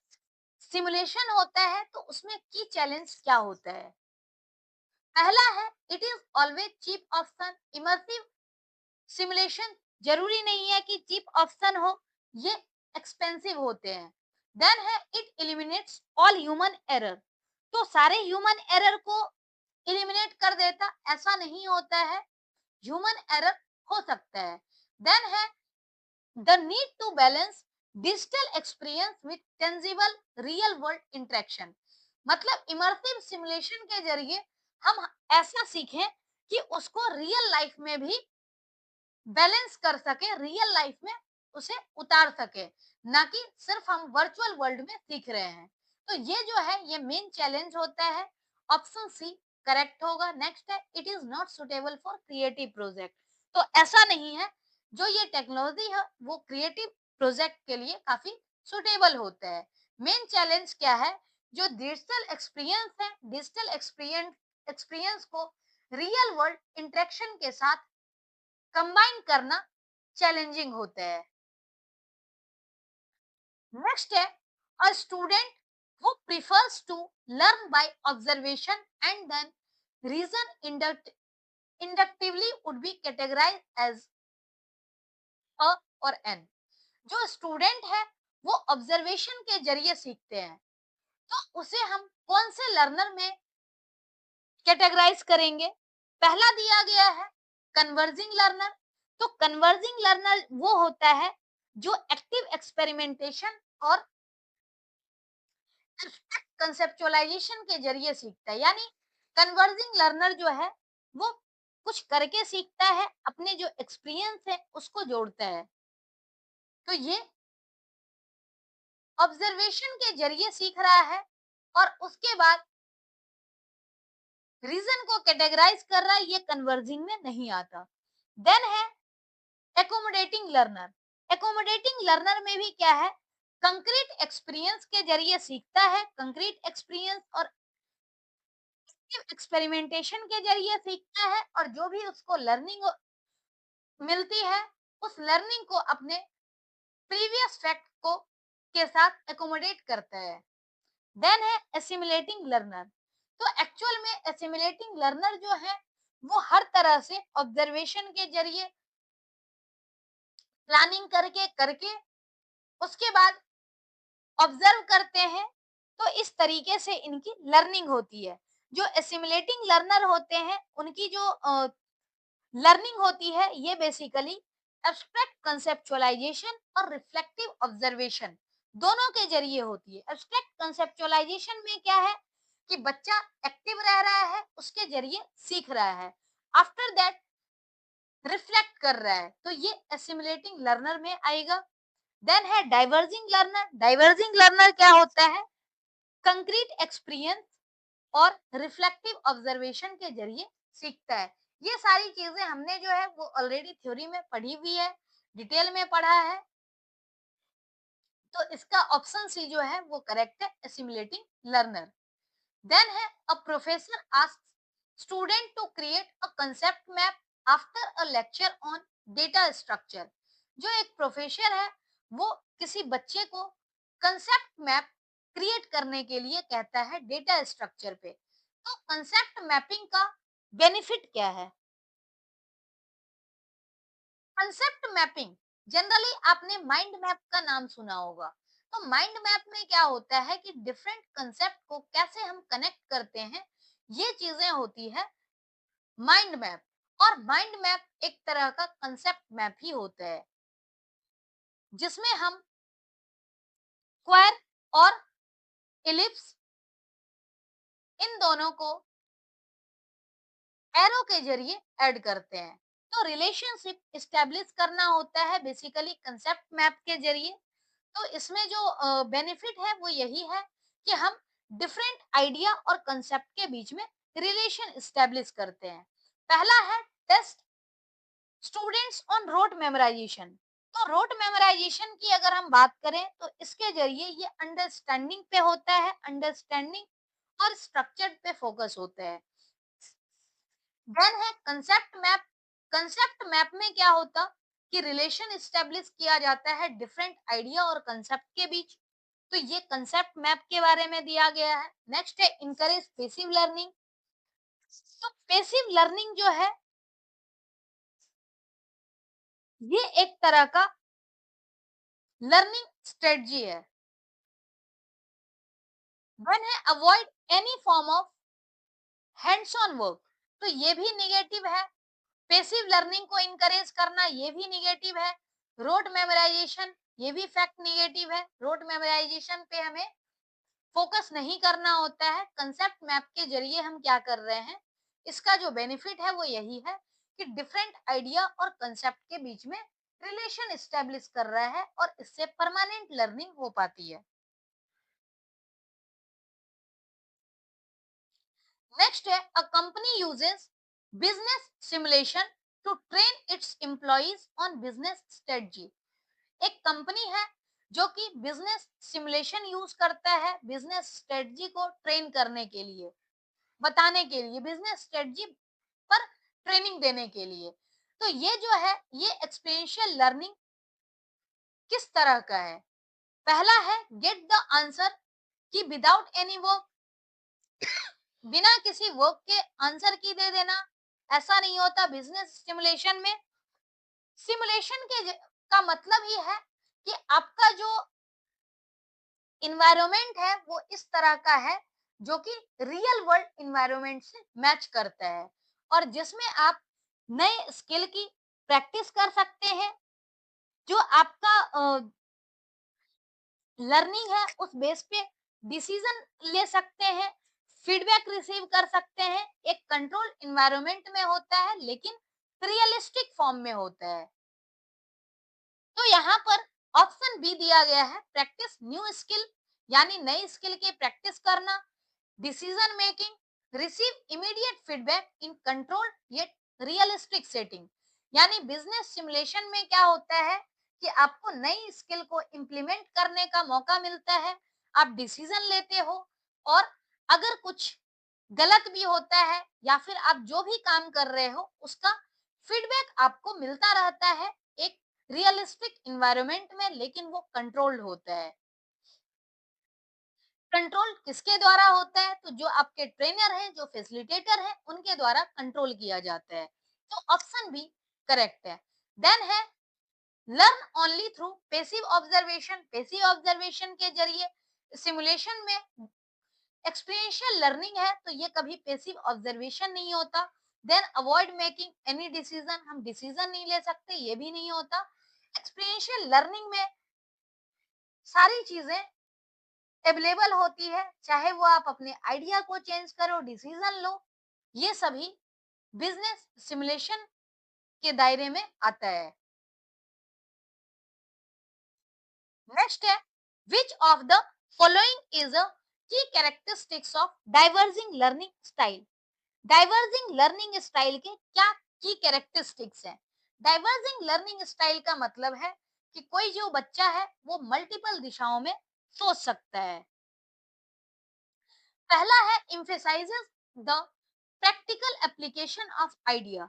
सिमुलेशन होता है तो उसमें की चैलेंज क्या होता है? पहला है it is always cheap option. Immersive simulation जरूरी नहीं है कि चीप ऑप्शन हो, ये एक्सपेंसिव होते हैं। देन है it eliminates all human error, तो सारे ह्यूमन एरर को एलिमिनेट कर देता, ऐसा नहीं होता है, ह्यूमन एरर हो सकता है। देन है the need to balance digital experience with tangible real world interaction, मतलब इमर्सिव सिमुलेशन के जरिए हम ऐसा सीखें कि उसको रियल लाइफ में भी बैलेंस कर सके, रियल लाइफ में उसे उतार सके, ना कि सिर्फ हम वर्चुअल वर्ल्ड में सीख रहे हैं। तो ये जो है ये मेन चैलेंज होता है। ऑप्शन सी करेक्ट होगा। नेक्स्ट है it is not suitable for creative project, तो ऐसा नहीं है, जो ये टेक्नोलॉजी है वो क्रिएटिव प्रोजेक्ट के लिए काफी सुटेबल होता है। मेन चैलेंज क्या है, जो डिजिटल एक्सपीरियंस है, डिजिटल एक्सपीरियंस एक्सपीरियंस को रियल वर्ल्ड इंटरेक्शन के साथ कंबाइन करना चैलेंजिंग होता है। नेक्स्ट है a student who prefers to learn by observation and then reason inductively would be categorized as a और n। जो स्टूडेंट है वो ऑब्जर्वेशन के जरिए सीखते हैं, तो उसे हम कौन से लर्नर में कैटेगराइज करेंगे? पहला दिया गया है कन्वर्जिंग लर्नर, तो कन्वर्जिंग लर्नर वो होता है जो एक्टिव एक्सपेरिमेंटेशन और कंसेप्चुअलाइजेशन के जरिए सीखता है, यानी कन्वर्जिंग लर्नर जो है वो कुछ करके सीखता है, अपने जो एक्सपीरियंस है उसको जोड़ता है। तो ये ऑब्जर्वेशन के जरिए सीख रहा है और उसके बाद रीजन को कैटेगराइज कर रहा है, ये कन्वर्जिंग में नहीं आता। देन है एकोमोडेटिंग लर्नर। एकोमोडेटिंग लर्नर में भी क्या है, कंक्रीट एक्सपीरियंस के जरिए सीखता है, कंक्रीट एक्सपीरियंस और एक्सपेरिमेंटेशन के जरिए सीखता है, और जो भी उसको लर्निंग मिलती है उस लर्निंग को अपने प्रीवियस फैक्ट को के साथ एकोमोडेट करता है। देन है एसिमुलेटिंग लर्नर। तो एक्चुअल में एसिमुलेटिंग लर्नर जो है वो हर तरह से ऑब्जर्वेशन के जरिए प्लानिंग करके करके उसके बाद ऑब्जर्व करते हैं, तो इस तरीके से इनकी लर्निंग होती है। जो एसिमुलेटिंग लर्नर होते हैं उनकी जो लर्निंग होती है ये बेसिकली एब्स्ट्रैक्ट कंसेप्चुअलाइजेशन और रिफ्लेक्टिव ऑब्जर्वेशन दोनों के जरिए होती है। एब्स्ट्रैक्ट कंसेप्चुअलाइजेशन में क्या है कि बच्चा एक्टिव रह रहा है, उसके जरिए सीख रहा है, आफ्टर दैट रिफ्लेक्ट कर रहा है, तो ये एसिमुलेटिंग लर्नर में आएगा। देन है डाइवर्जिंग लर्नर। डाइवर्जिंग लर्नर क्या होता है, कंक्रीट एक्सपीरियंस और रिफ्लेक्टिव ऑब्जर्वेशन के जरिए सीखता है। ये सारी चीजें हमने जो है वो ऑलरेडी थ्योरी में पढ़ी हुई है, डिटेल में पढ़ा है, तो इसका ऑप्शन सी जो है वो करेक्ट है, एसिमुलेटिंग लर्नर। देन है a professor asks student to create a concept map after a lecture on data structure. जो एक प्रोफेसर है वो किसी बच्चे को कंसेप्ट मैप क्रिएट करने के लिए कहता है डेटा स्ट्रक्चर पे। तो कंसेप्ट मैपिंग का बेनिफिट क्या है? कंसेप्ट मैपिंग, जनरली आपने माइंड मैप का नाम सुना होगा। तो माइंड मैप में क्या होता है कि डिफरेंट कंसेप्ट को कैसे हम कनेक्ट करते हैं, ये चीजें होती है माइंड मैप। और माइंड मैप एक तरह का कंसेप्ट मैप ही होता है जिसमें हम स्क्वायर और इलिप्स इन दोनों को एरो के जरिए ऐड करते हैं। तो रिलेशनशिप एस्टेब्लिश करना होता है बेसिकली कंसेप्ट मैप के जरिए। तो इसमें जो बेनिफिट है वो यही है कि हम डिफरेंट आइडिया और कंसेप्ट के बीच में रिलेशन एस्टेब्लिश करते हैं। पहला है test students on rote memorisation. तो रोट मेमोराइजेशन की अगर हम बात करें तो इसके जरिए ये अंडरस्टैंडिंग पे होता है, अंडरस्टैंडिंग और स्ट्रक्चर पे फोकस होता है। देन है कंसेप्ट मैप। कंसेप्ट मैप में क्या होता कि रिलेशन एस्टेब्लिश किया जाता है डिफरेंट आइडिया और कंसेप्ट के बीच। तो ये कंसेप्ट मैप के बारे में दिया गया है। नेक्स्ट है इनकरेज पैसिव लर्निंग। तो पैसिव लर्निंग जो है ये एक तरह का लर्निंग स्ट्रेटजी है। वन है avoid any form of hands on work. तो ये भी निगेटिव है। पैसिव लर्निंग को इनकरेज करना ये भी निगेटिव है। रोट मेमोराइजेशन ये भी फैक्ट निगेटिव है। रोट मेमोराइजेशन पे हमें फोकस नहीं करना होता है। कंसेप्ट मैप के जरिए हम क्या कर रहे हैं, इसका जो बेनिफिट है वो यही है कि डिफरेंट आइडिया और कंसेप्ट के बीच में रिलेशन एस्टेब्लिश कर रहा है और इससे परमानेंट लर्निंग हो पाती है। नेक्स्ट है a company uses business simulation to train its employees on business strategy. एक कंपनी है जो कि बिजनेस सिमुलेशन यूज करता है बिजनेस स्ट्रेटजी को ट्रेन करने के लिए, बताने के लिए, बिजनेस स्ट्रेटजी पर ट्रेनिंग देने के लिए। तो ये जो है ये एक्सपीरियंशियल लर्निंग किस तरह का है? पहला है गेट द आंसर, कि विदाउट एनी वर्क, बिना किसी वर्क के आंसर की दे देना, ऐसा नहीं होता बिजनेस सिमुलेशन में। सिमुलेशन का मतलब ही है कि आपका जो इन्वायरमेंट है वो इस तरह का है जो कि रियल वर्ल्ड इन्वायरमेंट से मैच करता है और जिसमें आप नए स्किल की प्रैक्टिस कर सकते हैं। जो आपका लर्निंग है उस बेस पे डिसीजन ले सकते हैं, फीडबैक रिसीव कर सकते हैं। एक कंट्रोल इन्वायरमेंट में होता है लेकिन रियलिस्टिक फॉर्म में होता है। तो यहाँ पर ऑप्शन बी दिया गया है, प्रैक्टिस न्यू स्किल, यानी नई स्किल की प्रैक्टिस करना, decision making, receive immediate feedback in control yet realistic setting. यानी बिजनेस सिमुलेशन में क्या होता है कि आपको नई स्किल को इम्प्लीमेंट करने का मौका मिलता है, आप डिसीजन लेते हो, और अगर कुछ गलत भी होता है या फिर आप जो भी काम कर रहे हो उसका फीडबैक आपको मिलता रहता है एक रियलिस्टिक इन्वायरमेंट में, लेकिन वो कंट्रोल्ड होता है। कंट्रोल किसके द्वारा होता है? तो जो आपके ट्रेनर हैं, जो फैसिलिटेटर हैं, उनके द्वारा कंट्रोल किया जाता है। तो ऑप्शन बी करेक्ट है। देन है learn only through passive observation. Passive observation के जरिए सिमुलेशन में एक्सपीरियंशियल लर्निंग है, तो ये कभी पैसिव ऑब्जर्वेशन नहीं होता। Then avoid making any decision, हम डिसीजन नहीं ले सकते, ये भी नहीं होता। एक्सपीरियंशियल लर्निंग में सारी चीजें अवेलेबल होती है, चाहे वो आप अपने आइडिया को चेंज करो, डिसीजन लो, ये सभी बिजनेस सिमुलेशन के दायरे में आता है। नेक्स्ट है which of the following is a key characteristics of diverging learning style. Diverging learning style के क्या की कैरेक्टरिस्टिक्स हैं? डाइवर्जिंग लर्निंग स्टाइल का मतलब है कि कोई जो बच्चा है वो मल्टीपल दिशाओं में सोच सकता है। पहला है emphasizes the practical application of idea।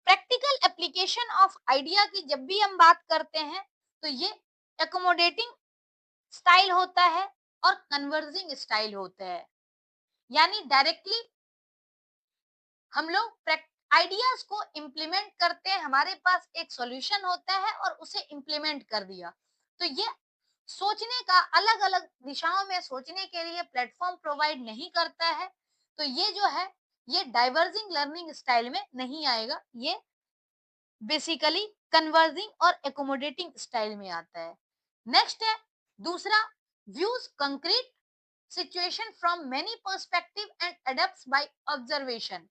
Practical application of idea की जब भी हम बात करते हैं तो ये एकोमोडेटिंग स्टाइल होता है और कन्वर्जिंग स्टाइल होता है। यानी डायरेक्टली हम लोग आइडियाज को इम्प्लीमेंट करते हैं, हमारे पास एक सॉल्यूशन होता है और उसे इम्प्लीमेंट कर दिया। तो ये सोचने का अलग अलग दिशाओं में सोचने के लिए प्लेटफॉर्म प्रोवाइड नहीं करता है। तो ये जो है ये डाइवर्जिंग लर्निंग स्टाइल में नहीं आएगा, ये बेसिकली कन्वर्जिंग और एकोमोडेटिंग स्टाइल में आता है। नेक्स्ट है दूसरा views concrete situation from many perspective and adapts by observation.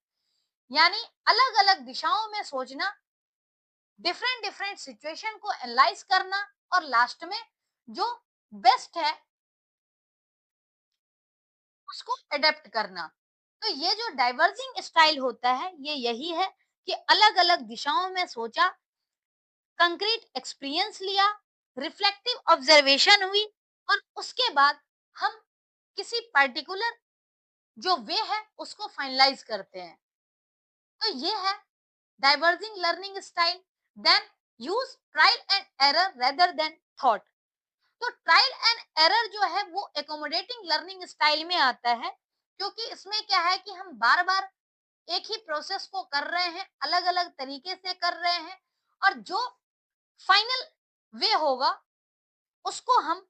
यानी अलग अलग दिशाओं में सोचना, डिफरेंट डिफरेंट सिचुएशन को एनालाइज करना, और लास्ट में जो बेस्ट है उसको अडेप्ट करना। तो ये जो डाइवर्जिंग स्टाइल होता है ये यही है कि अलग अलग दिशाओं में सोचा, कंक्रीट एक्सपीरियंस लिया, रिफ्लेक्टिव ऑब्जर्वेशन हुई, और उसके बाद हम किसी पर्टिकुलर जो वे है उसको फाइनलाइज करते हैं। तो ये है diverging learning style. Then use trial and error rather than thought. तो ट्रायल एंड एरर जो है वो एकोमोडेटिंग लर्निंग स्टाइल में आता है, क्योंकि इसमें क्या है कि हम बार बार एक ही प्रोसेस को कर रहे हैं, अलग अलग तरीके से कर रहे हैं, और जो फाइनल वे होगा उसको हम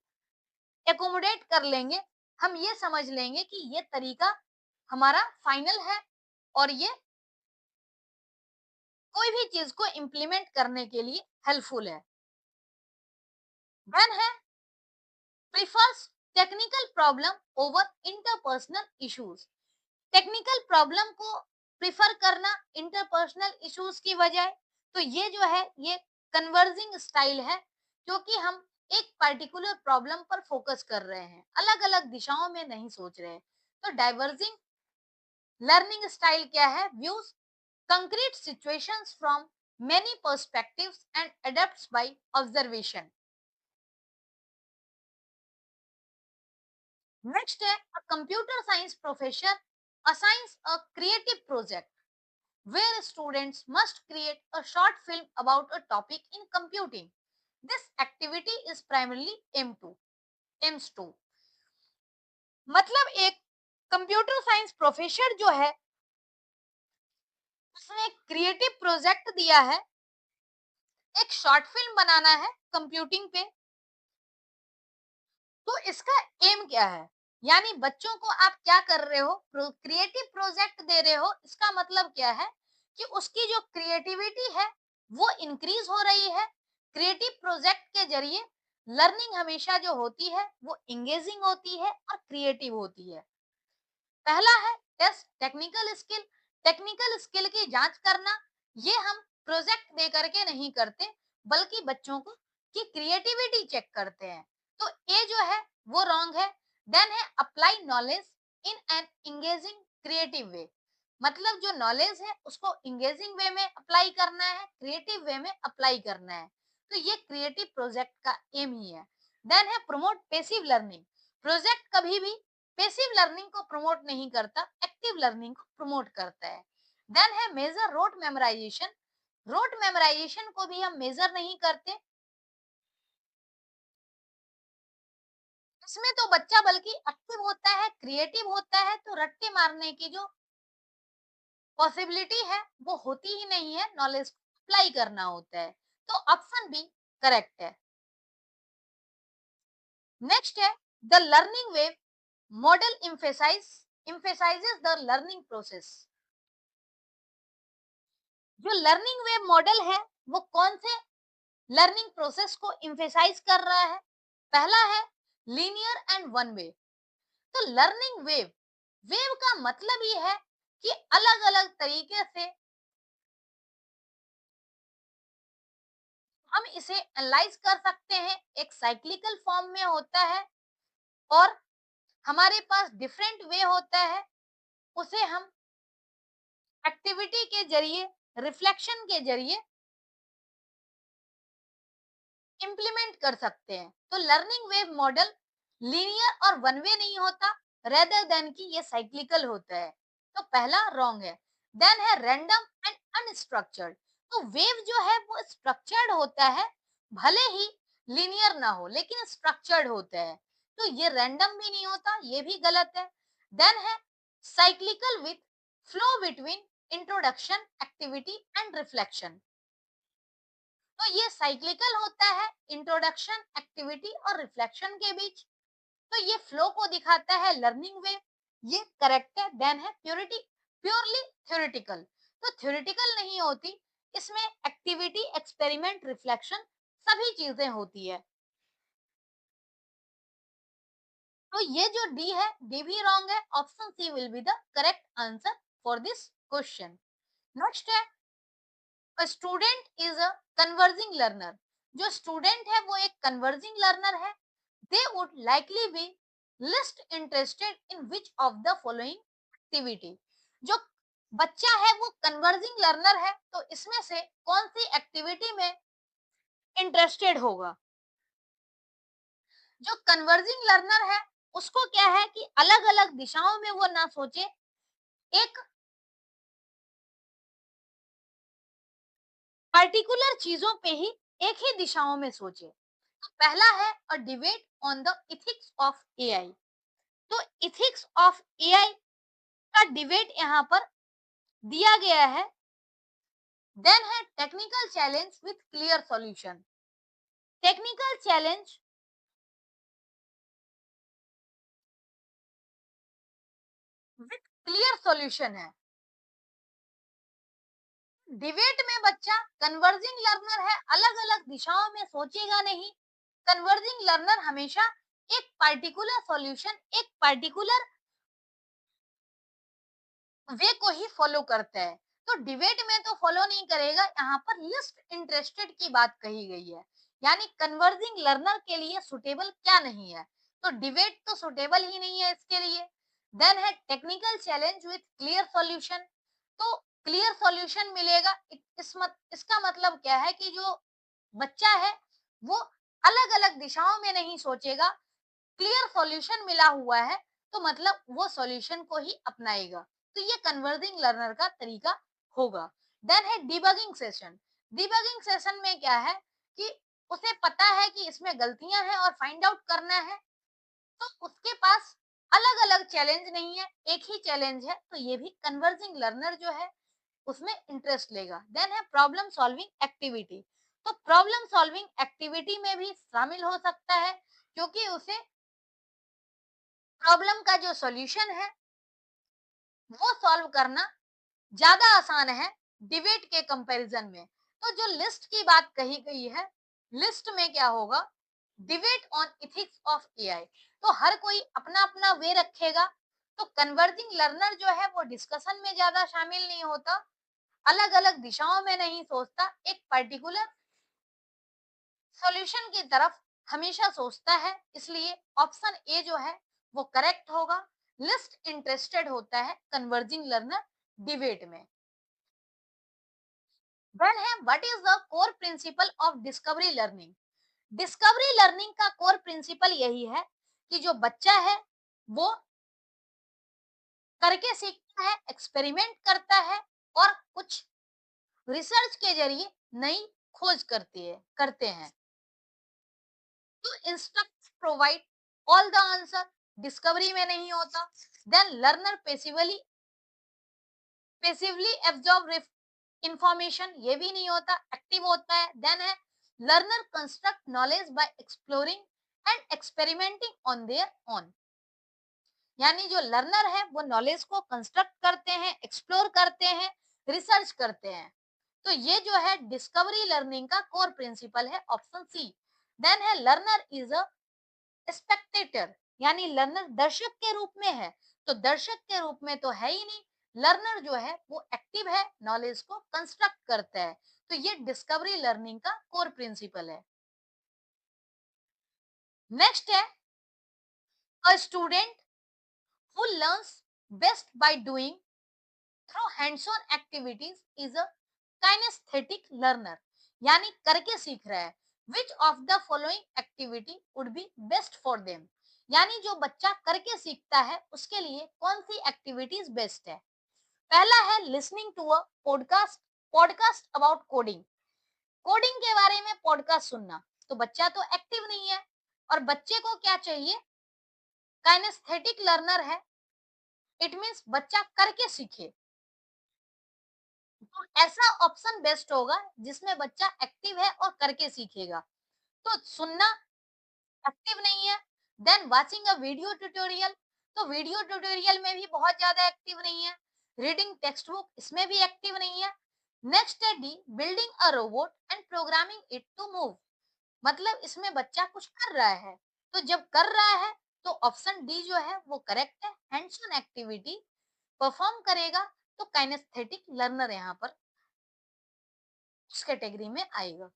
एकोमोडेट कर लेंगे। हम ये समझ लेंगे कि ये तरीका हमारा फाइनल है और ये कोई भी चीज को इम्प्लीमेंट करने के लिए हेल्पफुल है। देन है prefers technical problem over interpersonal issues. Technical problem को प्रिफर करना इंटरपर्सनल इश्यूज की बजाय। तो ये जो है ये कन्वर्जिंग स्टाइल है, क्योंकि हम एक पर्टिकुलर प्रॉब्लम पर फोकस कर रहे हैं, अलग अलग दिशाओं में नहीं सोच रहे हैं। तो डाइवर्जिंग लर्निंग स्टाइल क्या है? Views concrete situations from many perspectives and adapts by observation. Next है a computer science professor assigns a creative project where students must create a short film about a topic in computing. This activity is primarily aims to मतलब एक computer science professor जो है उसने एक creative project दिया है, एक short film बनाना है कंप्यूटिंग पे। तो इसका एम क्या है? यानी बच्चों को आप क्या कर रहे हो, क्रिएटिव प्रोजेक्ट दे रहे हो। इसका मतलब क्या है कि उसकी जो क्रिएटिविटी है वो इंक्रीज हो रही है। क्रिएटिव प्रोजेक्ट के जरिए लर्निंग हमेशा जो होती है वो इंगेजिंग होती है और क्रिएटिव होती है। पहला है test technical skill. Technical skill की जांच करना, ये हम प्रोजेक्ट दे करके नहीं करते, बल्कि बच्चों को की क्रिएटिविटी चेक करते हैं। तो ए जो है वो रॉन्ग है। देन है apply knowledge in an engaging creative way. मतलब जो नॉलेज है उसको इंगेजिंग वे में अप्लाई करना है, क्रिएटिव वे में अप्लाई करना है। तो ये क्रिएटिव प्रोजेक्ट का एम ही है। देन है प्रमोट पेसिव लर्निंग। प्रोजेक्ट कभी भी पेसिव लर्निंग को प्रमोट नहीं करता, एक्टिव लर्निंग को प्रमोट करता है। देन है measure rote memorisation. Rote memorisation को भी हम मेजर नहीं करते, इसमें तो बच्चा बल्कि एक्टिव होता है, क्रिएटिव होता है, तो रट्टे मारने की जो पॉसिबिलिटी है वो होती ही नहीं है, नॉलेज को अप्लाई करना होता है। तो ऑप्शन बी करेक्ट है। नेक्स्ट है the learning wave model emphasizes the learning process. जो लर्निंग वेव मॉडल है वो कौन से लर्निंग प्रोसेस को emphasize कर रहा है? पहला है लीनियर एंड वन वे। तो लर्निंग वेव, वेव का मतलब ये है कि अलग अलग तरीके से हम इसे एनालाइज कर सकते हैं, एक साइक्लिकल फॉर्म में होता है और हमारे पास डिफरेंट वे होता है, उसे हम एक्टिविटी के जरिए, रिफ्लेक्शन के जरिए इम्प्लीमेंट कर सकते हैं। तो लर्निंग वेव मॉडल लीनियर और वन वे नहीं होता, रेदर देन कि ये साइक्लिकल होता है। तो पहला रॉन्ग है। देन है रैंडम एंड अनस्ट्रक्चर्ड। तो वेव जो है वो स्ट्रक्चर्ड होता है, भले ही लीनियर ना हो लेकिन स्ट्रक्चर्ड होता है। तो ये रैंडम भी नहीं होता, ये भी गलत है। देन है cyclical with flow between introduction, activity and reflection. तो ये साइक्लिकल होता है इंट्रोडक्शन, एक्टिविटी और रिफ्लेक्शन के बीच। तो ये फ्लो को दिखाता है लर्निंग वे, ये करेक्ट है। देन है प्योरिटी, प्योरली थ्योरेटिकल। तो थ्योरेटिकल नहीं होती, इसमें एक्टिविटी, एक्सपेरिमेंट, रिफ्लेक्शन सभी चीजें होती है। तो ये जो डी है, डी भी रॉन्ग है। Option C will be the correct answer for this question. Next है student is a converging learner. जो स्टूडेंट है वो एक कन्वर्जिंग लर्नर है। They would likely be least interested in which of the following activity. जो बच्चा है वो कन्वर्जिंग लर्नर है, तो इसमें से कौन सी एक्टिविटी में इंटरेस्टेड होगा? जो कन्वर्जिंग लर्नर है उसको क्या है कि अलग अलग दिशाओं में वो ना सोचे, एक पर्टिकुलर चीजों पे ही एक ही दिशाओं में सोचे। तो पहला है a debate on the ethics of AI. तो इथिक्स ऑफ एआई का डिबेट यहाँ पर दिया गया है। देन है technical challenge with clear solution. Technical challenge with clear solution है। डिबेट में बच्चा कन्वर्जिंग लर्नर है, अलग अलग दिशाओं में सोचेगा नहीं। कन्वर्जिंग लर्नर हमेशा एक पार्टिकुलर सॉल्यूशन, एक पार्टिकुलर वे को ही फॉलो करता है। तो डिबेट में तो फॉलो नहीं करेगा, यहाँ पर लिस्ट इंटरेस्टेड की बात कही गई है, यानी कन्वर्जिंग लर्नर के लिए सुटेबल क्या नहीं है। तो डिबेट तो सुटेबल ही नहीं है इसके लिए। देन है technical challenge with clear solution. तो क्लियर सॉल्यूशन मिलेगा, इसका मतलब क्या है कि जो बच्चा है वो अलग अलग दिशाओं में नहीं सोचेगा, क्लियर सॉल्यूशन मिला हुआ है तो मतलब वो सॉल्यूशन को ही अपनाएगा। तो ये कन्वर्जिंग लर्नर का तरीका होगा। देन है डिबगिंग सेशन। डिबगिंग सेशन में क्या है कि उसे पता है कि इसमें गलतियां हैं और फाइंड आउट करना है, तो उसके पास अलग अलग चैलेंज नहीं है, एक ही चैलेंज है। तो ये भी कन्वर्जिंग लर्नर जो है उसमें इंटरेस्ट लेगा। देन है प्रॉब्लम सॉल्विंग एक्टिविटी। तो प्रॉब्लम सॉल्विंग एक्टिविटी में भी शामिल हो सकता है, क्योंकि उसे प्रॉब्लम का जो सॉल्यूशन है वो सॉल्व करना ज्यादा आसान है डिबेट के कंपैरिजन में। तो जो लिस्ट की बात कही गई है, लिस्ट में क्या होगा, debate on ethics of AI. तो हर कोई अपना अपना वे रखेगा, तो कन्वर्जिंग लर्नर जो है वो डिस्कशन में ज्यादा शामिल नहीं होता, अलग अलग दिशाओं में नहीं सोचता, एक पर्टिकुलर सॉल्यूशन की तरफ हमेशा सोचता है। इसलिए ऑप्शन ए जो है वो करेक्ट होगा। लिस्ट इंटरेस्टेड होता है कन्वर्जिंग लर्नर डिबेट में। देन है what is the core principle of discovery learning. Discovery learning का कोर प्रिंसिपल यही है कि जो बच्चा है वो करके सीखता है, एक्सपेरिमेंट करता है और कुछ रिसर्च के जरिए नई खोज करते हैं। तो instruct provide all the answer, discovery में नहीं होता। देन लर्नर पेसिवली एब्जॉर्ब इंफॉर्मेशन, ये भी नहीं होता, एक्टिव होता है। देन है learner construct knowledge by exploring and experimenting on their own. यानी जो लर्नर है वो नॉलेज को कंस्ट्रक्ट करते हैं, एक्सप्लोर करते हैं, रिसर्च करते हैं। तो ये जो है डिस्कवरी लर्निंग का कोर प्रिंसिपल है, ऑप्शन सी। देन है लर्नर इज अ स्पेक्टेटर, यानी लर्नर दर्शक के रूप में है। तो दर्शक के रूप में तो है ही नहीं, लर्नर जो है वो एक्टिव है, नॉलेज को कंस्ट्रक्ट करता है। तो ये डिस्कवरी लर्निंग का कोर प्रिंसिपल है। नेक्स्ट है a student who learns best by doing through hands on activities is a kinaesthetic learner, यानी करके सीख रहा है। Which of the following activity would be best for them, यानी जो बच्चा करके सीखता है उसके लिए कौन सी एक्टिविटीज बेस्ट है। पहला है listening to a podcast, podcast about coding, coding के बारे में पॉडकास्ट सुनना। तो बच्चा तो एक्टिव नहीं है और बच्चे को क्या चाहिए, काइनेस्थेटिक लर्नर है, इट मींस बच्चा करके सीखे। तो ऐसा ऑप्शन बेस्ट होगा जिसमें बच्चा एक्टिव है और करके सीखेगा। तो सुनना एक्टिव नहीं है। Then watching a video tutorial, तो वीडियो ट्यूटोरियल में भी बहुत ज्यादा एक्टिव नहीं है। रीडिंग टेक्स्ट बुक, इसमें भी एक्टिव नहीं है। नेक्स्ट है D building a robot and programming it to move, मतलब इसमें बच्चा कुछ कर रहा है। तो जब कर रहा है तो ऑप्शन डी जो है वो करेक्ट है, हैंड्स ऑन एक्टिविटी परफॉर्म करेगा। तो काइनेस्थेटिक लर्नर यहाँ पर उस कैटेगरी में आएगा।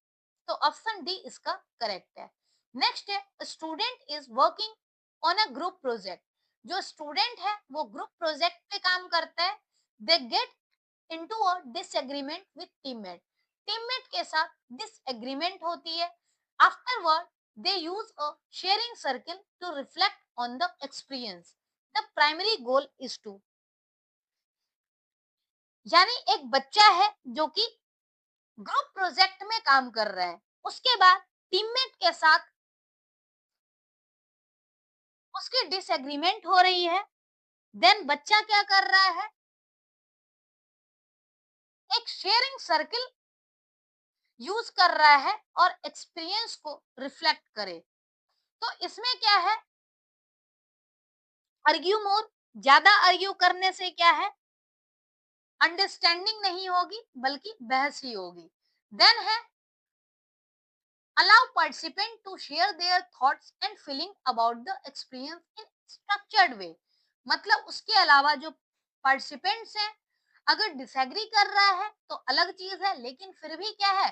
तो ऑप्शन डी इसका करेक्ट है। नेक्स्ट है student is working on a group project, जो स्टूडेंट है वो ग्रुप प्रोजेक्ट पे काम करता है। They get into a disagreement with teammate, teammate के साथ डिसएग्रीमेंट होती है। Afterward they use a sharing circle to reflect on the experience, the primary goal is to, यानी एक बच्चा है जो कि ग्रुप प्रोजेक्ट में काम कर रहा है, उसके बाद टीममेट के साथ उसकी डिसएग्रीमेंट हो रही है। देन बच्चा क्या कर रहा है, एक शेयरिंग सर्कल यूज कर रहा है और एक्सपीरियंस को रिफ्लेक्ट करे। तो इसमें क्या है, आर्ग्यू मोर, ज्यादा आर्ग्यू करने से क्या है, अंडरस्टैंडिंग नहीं होगी बल्कि बहस ही होगी। देन है allow participant to share their thoughts and feeling about the experience in structured way, मतलब उसके अलावा जो पार्टिसिपेंट्स हैं अगर डिसएग्री कर रहा है तो अलग चीज है, लेकिन फिर भी क्या है,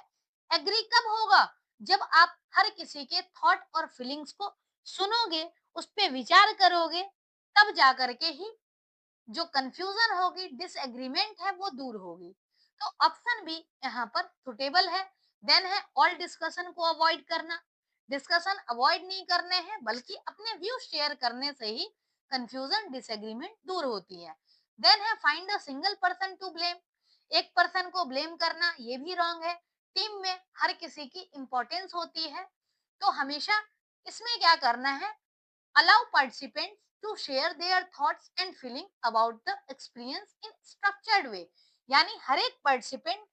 एग्री कब होगा, जब आप हर किसी के थॉट और फीलिंग्स को सुनोगे, उस पे विचार करोगे, तब जा करके ही जो कंफ्यूजन होगी, डिसएग्रीमेंट है, वो दूर होगी। तो ऑप्शन बी यहाँ पर सुटेबल है। देन है ऑल डिस्कशन को अवॉइड करना, डिस्कशन अवॉइड नहीं करने हैं बल्कि अपने व्यू शेयर करने से ही कंफ्यूजन डिसएग्रीमेंट दूर होती है। देन है find a single person to blame, एक पर्सन को ब्लेम करना ये भी रॉन्ग है। टीम में हर किसी की इंपॉर्टेंस होती है, तो हमेशा इसमें क्या करना है, allow participants to share their thoughts and feeling about the experience in structured way, यानी हर एक पार्टिसिपेंट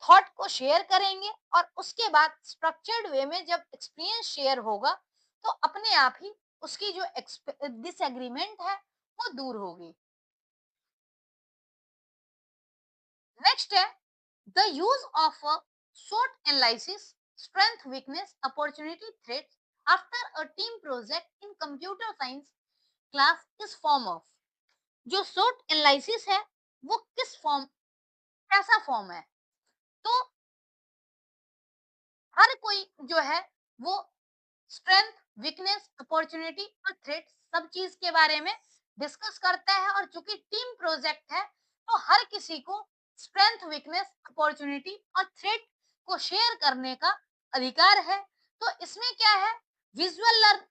थॉट को शेयर करेंगे और उसके बाद स्ट्रक्चर्ड वे में जब एक्सपीरियंस शेयर होगा तो अपने आप ही उसकी जो डिसएग्रीमेंट है वो दूर होगी। नेक्स्ट है the use of a SWOT analysis, strength weakness opportunity threats after a team project in computer science class इस फॉर्म ऑफ, जो SWOT एनालिसिस है वो किस फॉर्म, कैसा फॉर्म है। तो हर कोई जो है वो स्ट्रेंथ, वीकनेस, अपॉर्चुनिटी और थ्रेट सब चीज के बारे में डिस्कस करता है, और चूंकि टीम प्रोजेक्ट है तो हर किसी को स्ट्रेंथ, वीकनेस, अपॉर्चुनिटी और थ्रेट को शेयर करने का अधिकार है। तो इसमें क्या है, विजुअल लर्न,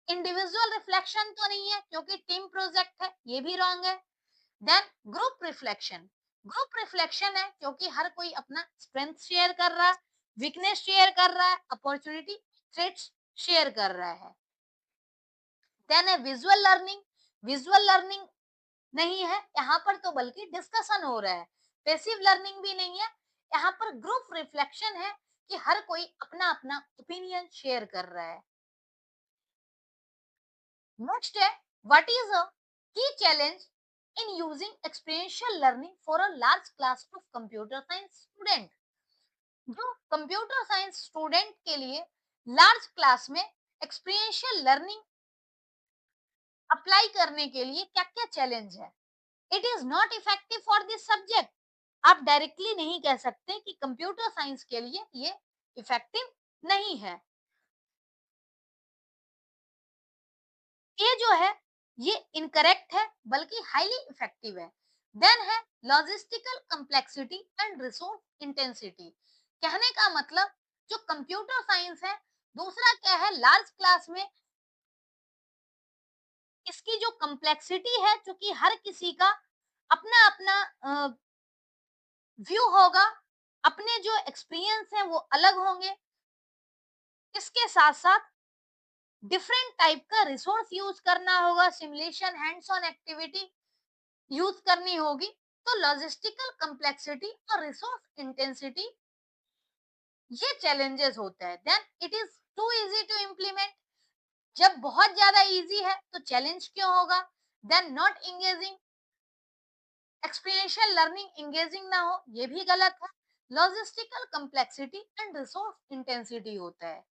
इंडिविजुअल रिफ्लेक्शन तो नहीं है क्योंकि टीम प्रोजेक्ट है, ये भी रॉन्ग है। Then group reflection, group reflection है क्योंकि हर कोई अपना स्ट्रेंथ शेयर कर रहा है, वीकनेस शेयर कर रहा है, अपॉर्चुनिटी, थ्रेट्स शेयर कर रहा है। देन है विजुअल लर्निंग, विजुअल लर्निंग नहीं है यहाँ पर, तो बल्कि डिस्कशन हो रहा है। पैसिव लर्निंग भी नहीं है, यहाँ पर ग्रुप रिफ्लेक्शन है कि हर कोई अपना अपना ओपिनियन शेयर कर रहा है। नेक्स्ट है, व्हाट इज अ की challenge in using experiential learning for a large class of computer science student. जो कंप्यूटर साइंस स्टूडेंट के लिए लार्ज क्लास में एक्सपीरियंशियल लर्निंग अप्लाई करने के लिए क्या क्या चैलेंज है। It is not effective for this subject, आप डायरेक्टली नहीं कह सकते कि कंप्यूटर साइंस के लिए ये इफेक्टिव नहीं है। ये जो है ये इनकरेक्ट है, बल्कि हाईली इफेक्टिव है। देन है logistical complexity and resource intensity. कहने का मतलब जो कंप्यूटर साइंस है, दूसरा क्या है, लार्ज क्लास में इसकी जो कम्प्लेक्सिटी है, क्योंकि हर किसी का अपना अपना व्यू होगा, अपने जो एक्सपीरियंस है वो अलग होंगे। इसके साथ साथ डिफरेंट टाइप का रिसोर्स यूज करना होगा, simulation, hands on activity use करनी होगी। तो लॉजिस्टिकल कम्प्लेक्सिटी और रिसोर्स इंटेंसिटी ये चैलेंजेस होता है। Then it is too easy to implement, जब बहुत ज्यादा इजी है तो चैलेंज क्यों होगा। Then not engaging, experiential learning engaging ना हो, ये भी गलत है। Logistical complexity and resource intensity होता है।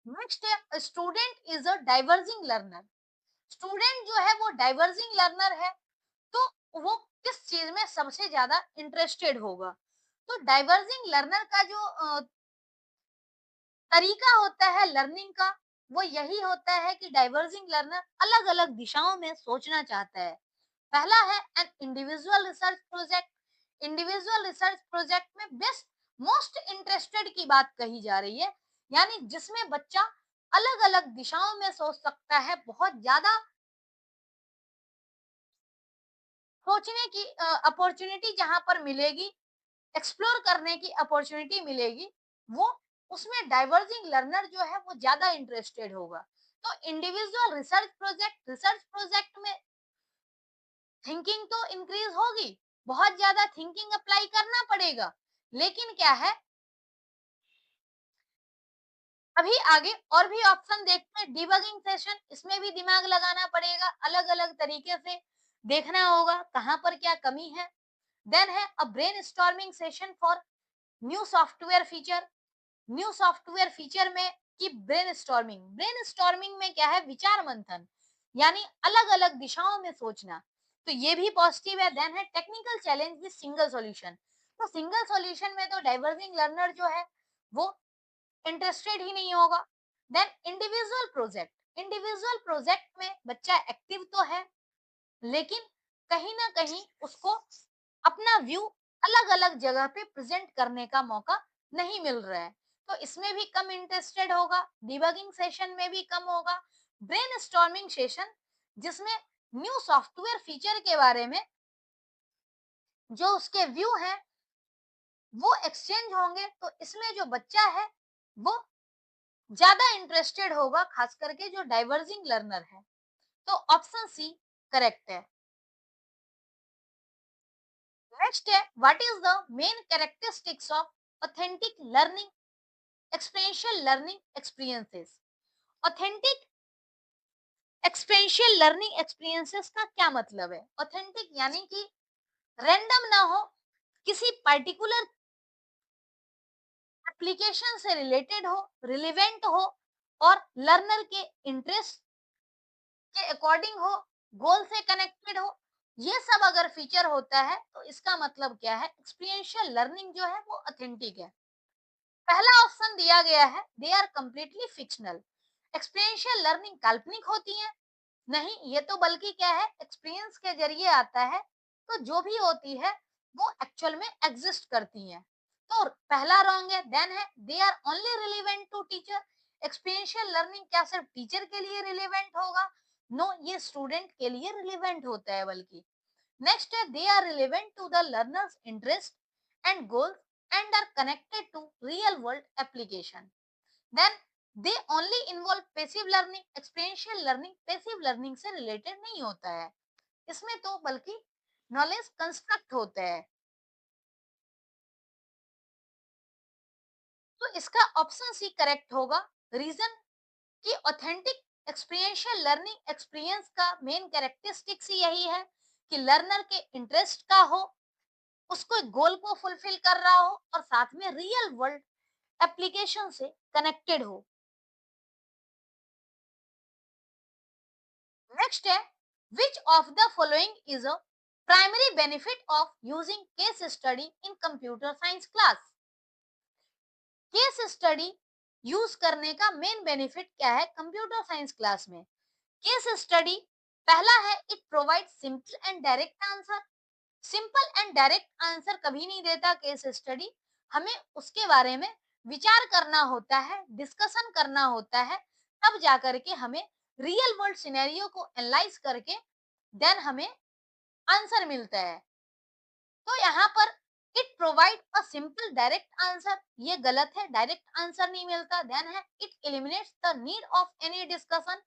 नेक्स्ट है student is a diverging learner. Student जो है वो डाइवर्जिंग लर्नर है, तो वो किस चीज में सबसे ज्यादा इंटरेस्टेड होगा। तो डाइवर्जिंग लर्नर का जो तरीका होता है लर्निंग का, वो यही होता है कि डाइवर्जिंग लर्नर अलग अलग दिशाओं में सोचना चाहता है। पहला है an individual research project. Individual research project में बेस्ट मोस्ट इंटरेस्टेड की बात कही जा रही है, यानी जिसमें बच्चा अलग अलग दिशाओं में सोच सकता है, बहुत ज्यादा सोचने की अपॉर्चुनिटी जहां पर मिलेगी, एक्सप्लोर करने की अपॉर्चुनिटी मिलेगी, वो उसमें डाइवर्जिंग लर्नर जो है वो ज्यादा इंटरेस्टेड होगा। तो इंडिविजुअल रिसर्च प्रोजेक्ट में थिंकिंग तो इंक्रीज होगी, बहुत ज्यादा थिंकिंग अप्लाई करना पड़ेगा। लेकिन क्या है, अभी आगे और भी ऑप्शन देखते हैं। डिबगिंग सेशन, इसमें भी दिमाग लगाना पड़ेगा, अलग अलग तरीके से देखना होगा कहाँ पर क्या कमी है। देन है a brain storming session for new software feature. New software feature में कि ब्रेन स्टॉर्मिंग में क्या है, विचार मंथन, यानी अलग अलग दिशाओं में सोचना, तो ये भी पॉजिटिव है। देन है technical challenge with single solution. तो सिंगल सॉल्यूशन में तो डाइवर्जिंग लर्नर जो है वो इंटरेस्टेड ही नहीं होगा। देन इंडिविजुअल प्रोजेक्ट में बच्चा एक्टिव तो है, लेकिन कहीं ना कहीं उसको अपना व्यू अलग अलग जगह पे प्रेजेंट करने का मौका नहीं मिल रहा है, तो इसमें भी कम इंटरेस्टेड होगा। डिबगिंग सेशन में भी कम होगा। ब्रेन स्टॉर्मिंग सेशन, जिसमें न्यू सॉफ्टवेयर फीचर के बारे में जो उसके व्यू हैं वो एक्सचेंज होंगे, तो इसमें जो बच्चा है वो ज्यादा इंटरेस्टेड होगा, खास करके जो डाइवर्जिंग लर्नर है। तो ऑप्शन सी करेक्ट है। नेक्स्ट है, what is the main characteristics of authentic learning experiential learning experiences. Authentic experiential learning experiences का क्या मतलब है। ऑथेंटिक यानी कि रैंडम ना हो, किसी पर्टिकुलर एप्लीकेशन से रिलेटेड हो, रिलेवेंट हो, और लर्नर के इंटरेस्ट के अकॉर्डिंग हो, गोल से कनेक्टेड हो। ये सब अगर फीचर होता है तो इसका मतलब क्या है, एक्सपीरियंशियल लर्निंग जो है वो ऑथेंटिक है। पहला ऑप्शन दिया गया है, they are completely fictional. Experiential learning काल्पनिक होती है, नहीं, ये तो बल्कि क्या है, एक्सपीरियंस के जरिए आता है। तो जो भी होती है वो एक्चुअल में एग्जिस्ट करती हैं। तो पहला रॉन्ग है। देन है they are only relevant to teacher. Experiential learning क्या सिर्फ टीचर के लिए रिलेवेंट होगा? नो, ये स्टूडेंट के लिए रिलेवेंट होता है बल्कि। नेक्स्ट है they are relevant to the learners interest and goals and are connected to real world application. Then they only involve passive learning. Experiential learning passive learning से related नहीं होता है, इसमें तो बल्कि नॉलेज कंस्ट्रक्ट होता है। तो इसका ऑप्शन सी करेक्ट होगा। रीजन कि ऑथेंटिक एक्सपीरियंशियल लर्निंग एक्सपीरियंस का मेन कैरेक्टरिस्टिक्स ही यही है कि लर्नर के इंटरेस्ट का हो, उसको गोल को फुलफिल कर रहा हो और साथ में रियल वर्ल्ड एप्लीकेशन से कनेक्टेड हो। नेक्स्ट है which of the following is a primary benefit of using case study in computer science class. Case study use करने का मेन बेनिफिट क्या है कंप्यूटर साइंस क्लास में? केस स्टडी, पहला है it provide simple and direct answer. Simple and direct answer कभी नहीं देता केस स्टडी, हमें उसके बारे में विचार करना होता है, डिस्कशन करना होता है, तब जाकर के हमें रियल वर्ल्ड सिनेरियो को एनालाइज करके देन हमें आंसर मिलता है। तो यहाँ पर it provide a simple direct answer, ये गलत है, डायरेक्ट आंसर नहीं मिलता। देन है it eliminates the need of any discussion,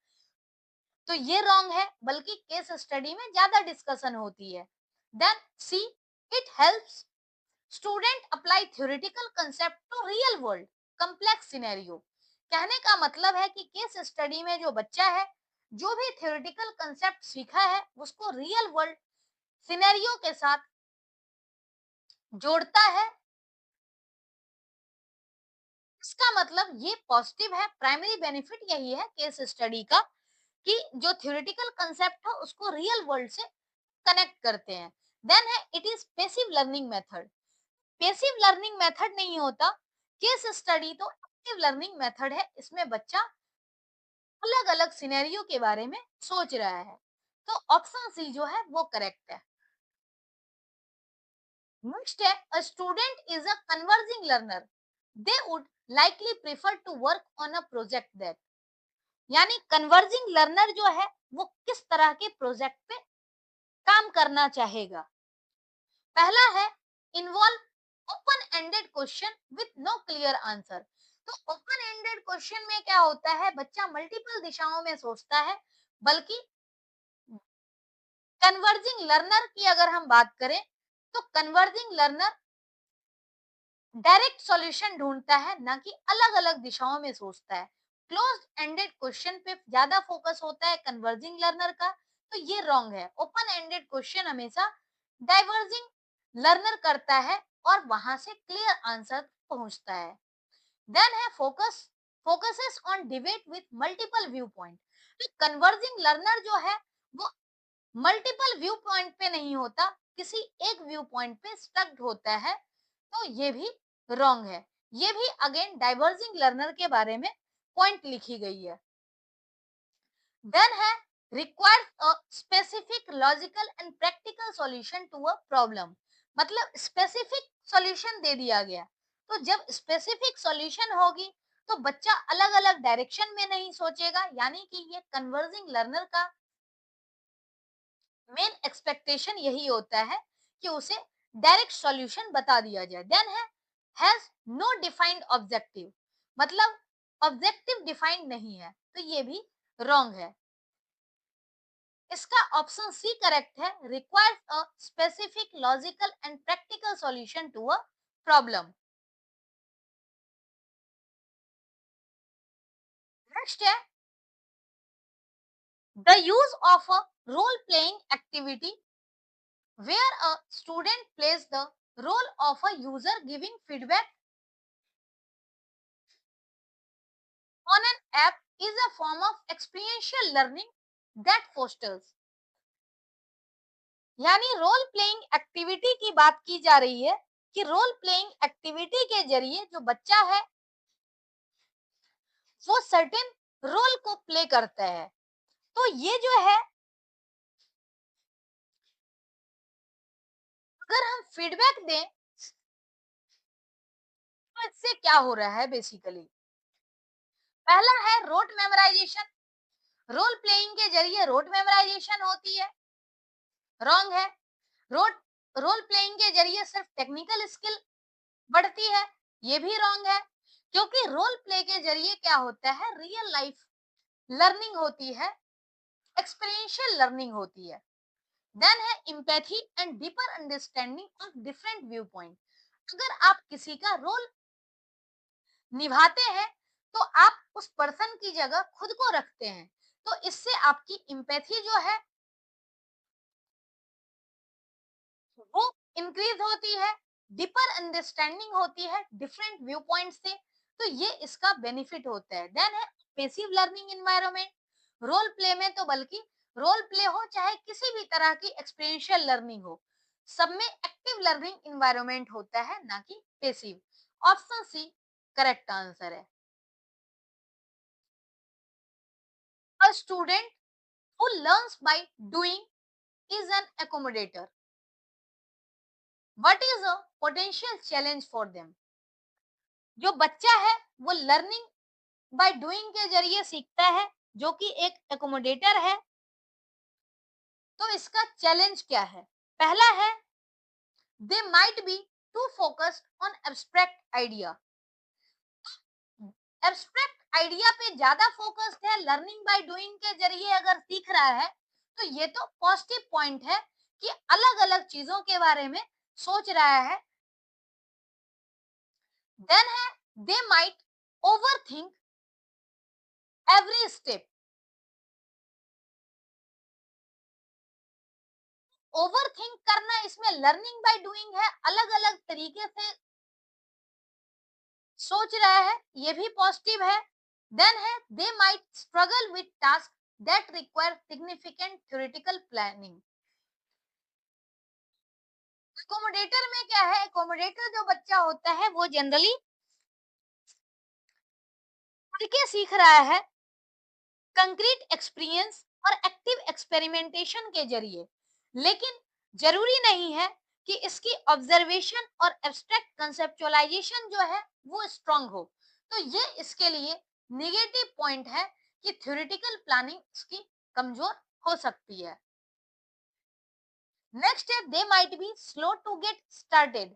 तो ये रॉन्ग है, बल्कि केस स्टडी में ज्यादा डिस्कशन होती है। Then C it helps student apply theoretical concept to real world complex scenario. कहने का मतलब है कि केस स्टडी में जो बच्चा है जो भी थ्योरेटिकल कंसेप्ट सीखा है उसको रियल वर्ल्ड सिनेरियो के साथ जोड़ता है। इसका मतलब ये पॉजिटिव है, प्राइमरी बेनिफिट यही है केस स्टडी का कि जो थ्योरेटिकल कंसेप्ट है उसको रियल वर्ल्ड से कनेक्ट करते हैं। देन है it is passive learning method. Passive learning method नहीं होता, केस स्टडी तो एक्टिव लर्निंग मेथड है, इसमें बच्चा अलग अलग सिनेरियो के बारे में सोच रहा है। तो ऑप्शन सी जो है वो करेक्ट है। नेक्स्ट है a student is a converging learner, they would likely prefer to work on a project that. यानी कन्वर्जिंग लर्नर जो है वो किस तरह के प्रोजेक्ट पे काम करना चाहेगा? पहला है involve open ended question with no clear answer. तो ओपन एंडेड क्वेश्चन में क्या होता है, बच्चा मल्टीपल दिशाओं में सोचता है, बल्कि कन्वर्जिंग लर्नर की अगर हम बात करें तो कन्वर्जिंग लर्नर डायरेक्ट सॉल्यूशन ढूंढता है, ना कि अलग अलग दिशाओं में सोचता है। क्लोज एंडेड क्वेश्चन पे ज्यादा फोकस होता है कन्वर्जिंग लर्नर का, तो ये रॉन्ग है। ओपन एंडेड क्वेश्चन हमेशा डाइवर्जिंग लर्नर करता है और वहां से क्लियर आंसर पहुंचता है। देन है focuses on debate with multiple view point. तो कन्वर्जिंग लर्नर जो है वो मल्टीपल व्यू पॉइंट पे नहीं होता, किसी एक व्यू पॉइंट पे स्टक होता है, तो ये भी रॉन्ग है। ये भी अगेन डाइवर्जिंग लर्नर के बारे में पॉइंट लिखी गई है। देन है requires a specific logical and practical solution to a problem. मतलब स्पेसिफिक सॉल्यूशन दे दिया गया, तो जब स्पेसिफिक सॉल्यूशन होगी तो बच्चा अलग अलग डायरेक्शन में नहीं सोचेगा, यानी कि ये कन्वर्जिंग लर्नर का मेन एक्सपेक्टेशन यही होता है कि उसे डायरेक्ट सॉल्यूशन बता दिया जाए। देन है हैज नो डिफाइंड ऑब्जेक्टिव, मतलब ऑब्जेक्टिव डिफाइंड नहीं है, तो ये भी रॉन्ग है। इसका ऑप्शन सी करेक्ट है, requires a specific logical and practical solution to a problem. Next है the use of a role playing activity where a student plays the role of a user giving feedback on an app is a form of experiential learning that fosters। यानी role playing activity की बात की जा रही है कि role playing activity के जरिए जो बच्चा है वो सर्टेन रोल को प्ले करता है। तो ये जो है अगर हम फीडबैक दें तो इससे क्या हो रहा है बेसिकली, पहला है रोट मेमोराइजेशन। रोल प्लेइंग के जरिए रोट मेमोराइजेशन होती है, रॉन्ग है। रोट रोल प्लेइंग के जरिए सिर्फ टेक्निकल स्किल बढ़ती है, ये भी रॉन्ग है। क्योंकि रोल प्ले के जरिए क्या होता है, रियल लाइफ लर्निंग होती है, एक्सपीरियंशियल लर्निंग होती है। देन है empathy and deeper understanding of different view point. अगर आप किसी का रोल निभाते हैं तो आप उस पर्सन की जगह खुद को रखते हैं, तो इससे आपकी एम्पैथी जो है वो इंक्रीज होती है, डीपर अंडरस्टैंडिंग होती है डिफरेंट व्यू पॉइंट से, तो ये इसका बेनिफिट होता है। देन है passive learning environment. Role play में तो बल्कि रोल प्ले हो चाहे किसी भी तरह की एक्सपीरियंशियल लर्निंग हो, सब में एक्टिव लर्निंग एनवायरनमेंट होता है, ना कि passive. Option C correct answer है। A student who learns by doing is an accommodator. What is a potential challenge for them? जो बच्चा है वो लर्निंग बाय डूइंग के जरिए सीखता है, जो कि एक एकोमोडेटर है, तो इसका चैलेंज क्या है? पहला है they might be too focused on abstract idea. Abstract idea पे ज्यादा फोकस्ड है, लर्निंग बाय डूइंग के जरिए अगर सीख रहा है तो ये तो पॉजिटिव पॉइंट है कि अलग अलग चीजों के बारे में सोच रहा है। देन है they might overthink every step. Overthink करना इसमें लर्निंग बाय डूइंग है, अलग अलग तरीके से सोच रहा है, ये भी पॉजिटिव है। देन है they might struggle with task that require significant theoretical planning. Accommodator में क्या है, एकोमोडेटर जो बच्चा होता है वो जनरली करके सीख रहा है, कंक्रीट एक्सपीरियंस और एक्टिव एक्सपेरिमेंटेशन के जरिए। लेकिन जरूरी नहीं है कि इसकी ऑब्जर्वेशन और एब्स्ट्रैक्ट कंसेप्चुअलाइजेशन जो है वो स्ट्रांग हो, तो ये इसके लिए नेगेटिव पॉइंट है कि थ्योरेटिकल प्लानिंग इसकी कमजोर हो सकती है। नेक्स्ट है they might be slow to get started.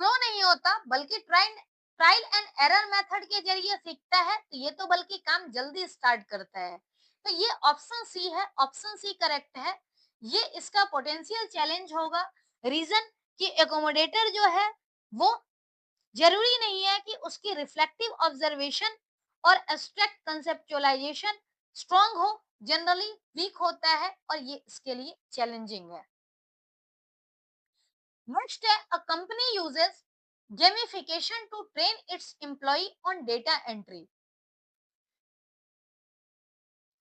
Slow नहीं होता बल्कि ट्रायल एंड एरर मेथड के जरिए सीखता है, तो ये तो बल्कि काम जल्दी स्टार्ट करता है, तो ये ऑप्शन सी है, ऑप्शन सी करेक्ट है। ये इसका पोटेंशियल चैलेंज होगा। रीजन कि एकोमोडेटर जो है वो जरूरी नहीं है कि उसकी रिफ्लेक्टिव ऑब्जर्वेशन और एब्स्ट्रैक्ट कंसेप्चुअलाइजेशन स्ट्रांग हो, जनरली वीक होता है, और ये इसके लिए चैलेंजिंग है। Next, a company uses gamification to train its employee on data entry.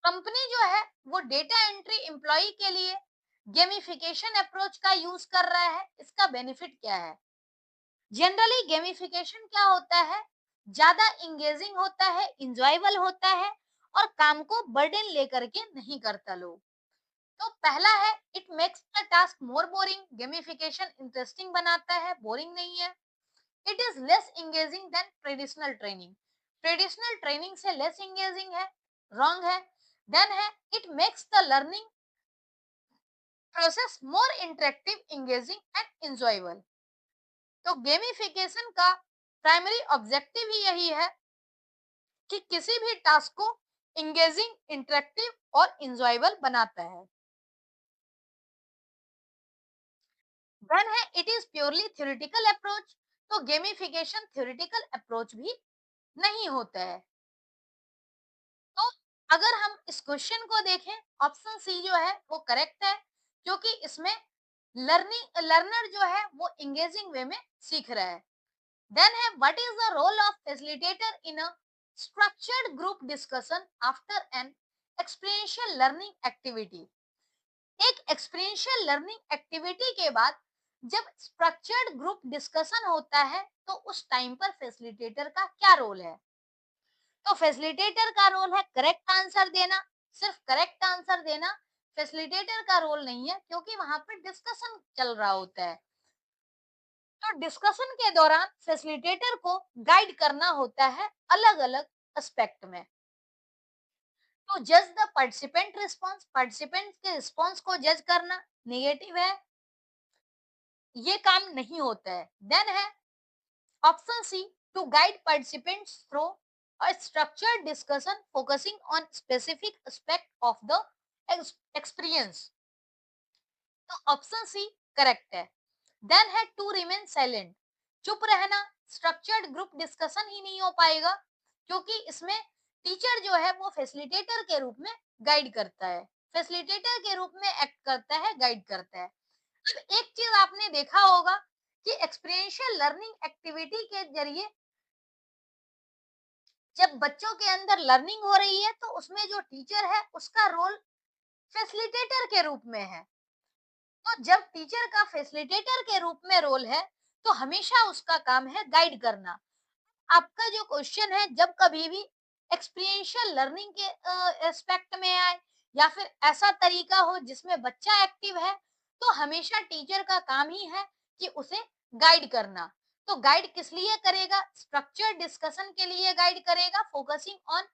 Company जो है वो डेटा एंट्री एम्प्लॉय के लिए गेमिफिकेशन अप्रोच का यूज कर रहा है। इसका बेनिफिट क्या है? जनरली गेमिफिकेशन क्या होता है, ज्यादा इंगेजिंग होता है, इंजॉयबल होता है, और काम को बर्डन लेकर के नहीं करता लोग। तो पहला है it makes the task more boring. Gamification interesting बनाता है, बोरिंग नहीं है। It is less engaging than traditional training. Traditional training से लेस इंगेजिंग है, रॉन्ग है। देन है it makes the learning process more interactive, engaging and enjoyable. तो गेमिफिकेशन का प्राइमरी ऑब्जेक्टिव ही यही है कि किसी भी टास्क को इंगेजिंग, इंटरेक्टिव और इंजॉयबल बनाता है। देन है it is purely theoretical approach. तो गेमिफिकेशन थ्योरेटिकल अप्रोच भी नहीं होता है। तो अगर हम इस क्वेश्चन को देखें, ऑप्शन सी जो है वो करेक्ट है, क्योंकि इसमें लर्नर जो है वो इंगेजिंग वे में सीख रहा है। देन है what is the role of facilitator in a structured group discussion after an experiential learning activity. एक एक्सपीरियंशियल लर्निंग एक्टिविटी के बाद जब स्ट्रक्चर्ड ग्रुप डिस्कशन होता है तो उस टाइम पर फैसिलिटेटर का क्या रोल है? तो फैसिलिटेटर का रोल है करेक्ट आंसर देना, सिर्फ करेक्ट आंसर देना, फैसिलिटेटर का रोल नहीं है, क्योंकि वहां पर डिस्कशन चल रहा होता है। तो डिस्कशन के दौरान फैसिलिटेटर को गाइड करना होता है अलग अलग एस्पेक्ट में। तो जज द पार्टिसिपेंट रिस्पॉन्स, पार्टिसिपेंट के रिस्पॉन्स को जज करना नेगेटिव है, ये काम नहीं होता है। देन है option C, to guide participants through a structured discussion focusing on specific aspect of the experience. तो ऑप्शन सी करेक्ट है। देन है टू रिमेन साइलेंट, चुप रहना। स्ट्रक्चर्ड ग्रुप डिस्कशन ही नहीं हो पाएगा, क्योंकि इसमें टीचर जो है वो फैसिलिटेटर के रूप में गाइड करता है, फैसिलिटेटर के रूप में एक्ट करता है, गाइड करता है। अब एक चीज आपने देखा होगा कि एक्सपीरियंशियल लर्निंग एक्टिविटी के जरिए जब बच्चों के अंदर लर्निंग हो रही है, तो उसमें जो टीचर है उसका रोल फैसिलिटेटर के रूप में है। तो जब टीचर का फैसिलिटेटर के रूप में रोल है, तो हमेशा उसका काम है गाइड करना। आपका जो क्वेश्चन है, जब कभी भी एक्सपीरियंशियल लर्निंग के एस्पेक्ट में आए या फिर ऐसा तरीका हो जिसमें बच्चा एक्टिव है, तो हमेशा टीचर का काम ही है कि उसे गाइड करना। तो गाइड किस लिए करेगा? स्ट्रक्चर डिस्कशन के लिए गाइड करेगा, focusing on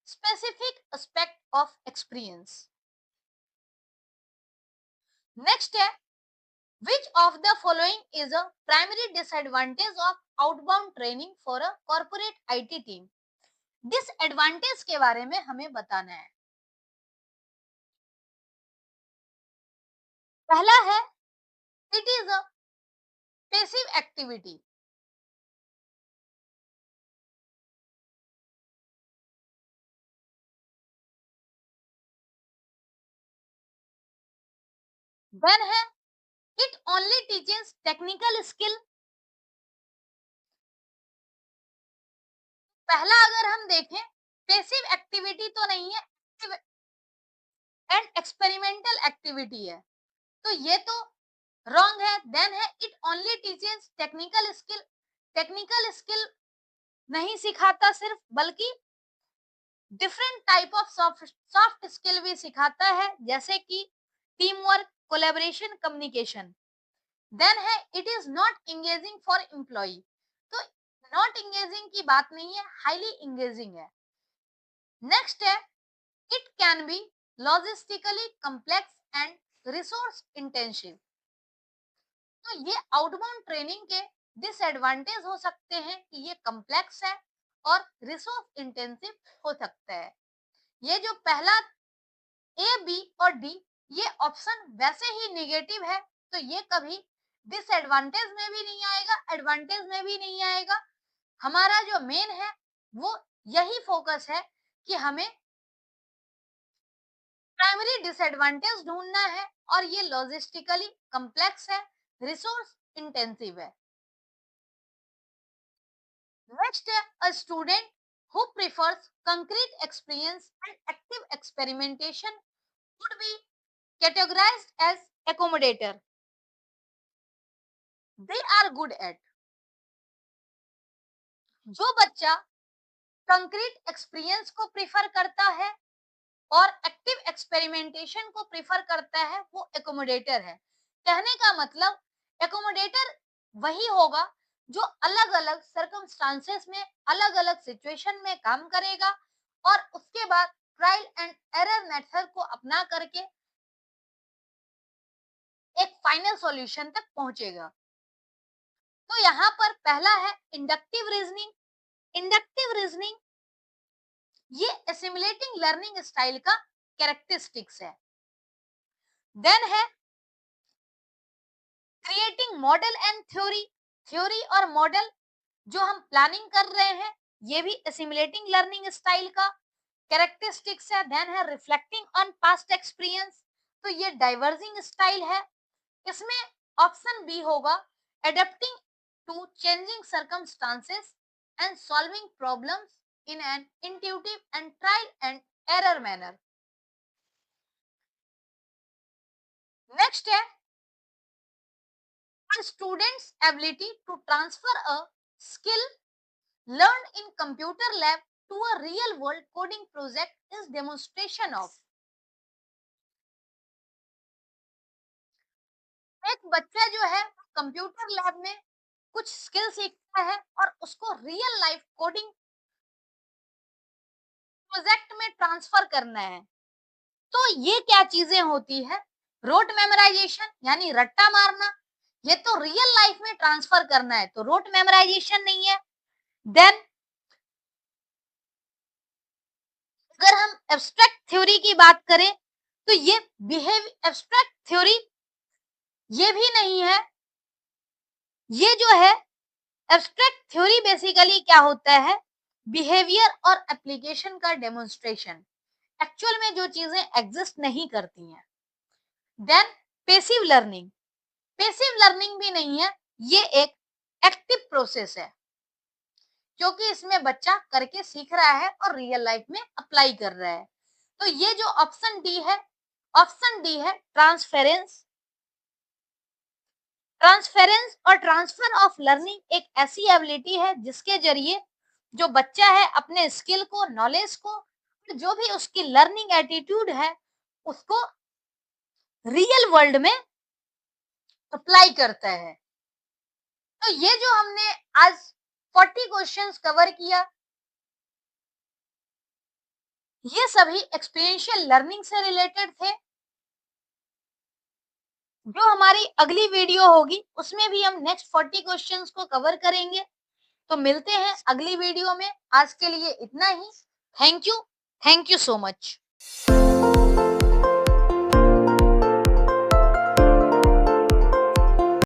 specific aspect of experience. Next है, which of the following is a primary disadvantage of outbound training for a corporate IT team? Disadvantage के बारे में हमें बताना है। पहला है, it is a passive activity. Then है, it only teaches technical skill. पहला अगर हम देखें, पैसिव एक्टिविटी तो नहीं है, एक्टिव एंड एक्सपेरिमेंटल एक्टिविटी है, तो ये तो रॉन्ग है। देन है, it only teaches technical skill. Technical skill नहीं सिखाता सिर्फ, बल्कि different type of soft skill भी सिखाता है, जैसे कि team work, collaboration, communication. Then है, it is not engaging for employ. तो नॉट इंगेजिंग की बात नहीं है, हाईली इंगेजिंग है। नेक्स्ट है, it can be logistically complex and resource intensive. तो ये आउटबाउंड ट्रेनिंग के डिसएडवांटेज हो सकते हैं कि ये कम्प्लेक्स है और रिसोर्स इंटेंसिव हो सकता है। ये जो पहला ए, बी और डी, ये ऑप्शन वैसे ही नेगेटिव है, तो ये कभी डिसएडवांटेज में भी नहीं आएगा, एडवांटेज में भी नहीं आएगा। हमारा जो मेन है वो यही फोकस है कि हमें प्राइमरी डिसएडवांटेज ढूंढना है, और ये लॉजिस्टिकली कम्प्लेक्स है, रिसोर्स इंटेंसिव है। नेक्स्ट है, a student who prefers concrete experience and active experimentation would be categorized as accommodator. They are good at। जो बच्चा कंक्रीट एक्सपीरियंस को प्रिफर करता है और एक्टिव एक्सपेरिमेंटेशन को प्रिफर करता है, वो एकोमोडेटर है। कहने का मतलब, एकोमोडेटर वही होगा जो अलग अलग सर्कमस्टांसेस में, अलग अलग सिचुएशन में काम करेगा और उसके बाद ट्रायल एंड एरर मेथड को अपना करके एक फाइनल सॉल्यूशन तक पहुंचेगा। तो यहाँ पर पहला है इंडक्टिव रीजनिंग। इंडक्टिव रीजनिंग ये एसिमुलेटिंग लर्निंग स्टाइल का कैरेक्टरिस्टिक्स है। देन है creating model and theory. Theory और मॉडल जो हम प्लानिंग कर रहे हैं, ये भी एसिमुलेटिंग लर्निंग स्टाइल का कैरेक्टरिस्टिक्स है। देन है रिफ्लेक्टिंग ऑन पास्ट एक्सपीरियंस, तो ये डाइवर्जिंग स्टाइल है। इसमें ऑप्शन बी होगा, adapting to changing circumstances and solving problems in an intuitive and trial and error manner. Next है, a student's ability to transfer a skill learned in computer lab to a real world coding project is demonstration of। एक बच्चा जो है computer lab में कुछ skill सीखता है और उसको रियल लाइफ कोडिंग प्रोजेक्ट में ट्रांसफर करना है। तो ये क्या चीजें होती है? रोट मेमोराइजेशन यानी रट्टा मारना। ये तो रियल लाइफ में ट्रांसफर करना है, तो रोट मेमोराइजेशन नहीं है। देन अगर हम एब्स्ट्रैक्ट थ्योरी की बात करें तो ये बिहेव एब्स्ट्रैक्ट थ्योरी ये भी नहीं है। ये जो है एब्स्ट्रैक्ट थ्योरी बेसिकली क्या होता है? बिहेवियर और एप्लीकेशन का डेमोन्स्ट्रेशन, एक्चुअल में जो चीजें एग्जिस्ट नहीं करती हैं। Then passive learning, passive learning भी नहीं है, ये एक एक्टिव प्रोसेस है क्योंकि इसमें बच्चा करके सीख रहा है और रियल लाइफ में अप्लाई कर रहा है। तो ये जो ऑप्शन डी है, ऑप्शन डी है ट्रांसफेरेंस। ट्रांसफेरेंस और ट्रांसफर ऑफ लर्निंग एक ऐसी एबिलिटी है जिसके जरिए जो बच्चा है अपने स्किल को, नॉलेज को, जो भी उसकी लर्निंग एटीट्यूड है उसको रियल वर्ल्ड में अप्लाई करता है। तो ये जो हमने आज 40 क्वेश्चंस कवर किया, ये सभी एक्सपीरियंशियल लर्निंग से रिलेटेड थे। जो हमारी अगली वीडियो होगी उसमें भी हम नेक्स्ट 40 क्वेश्चंस को कवर करेंगे। तो मिलते हैं अगली वीडियो में। आज के लिए इतना ही। Thank you so much.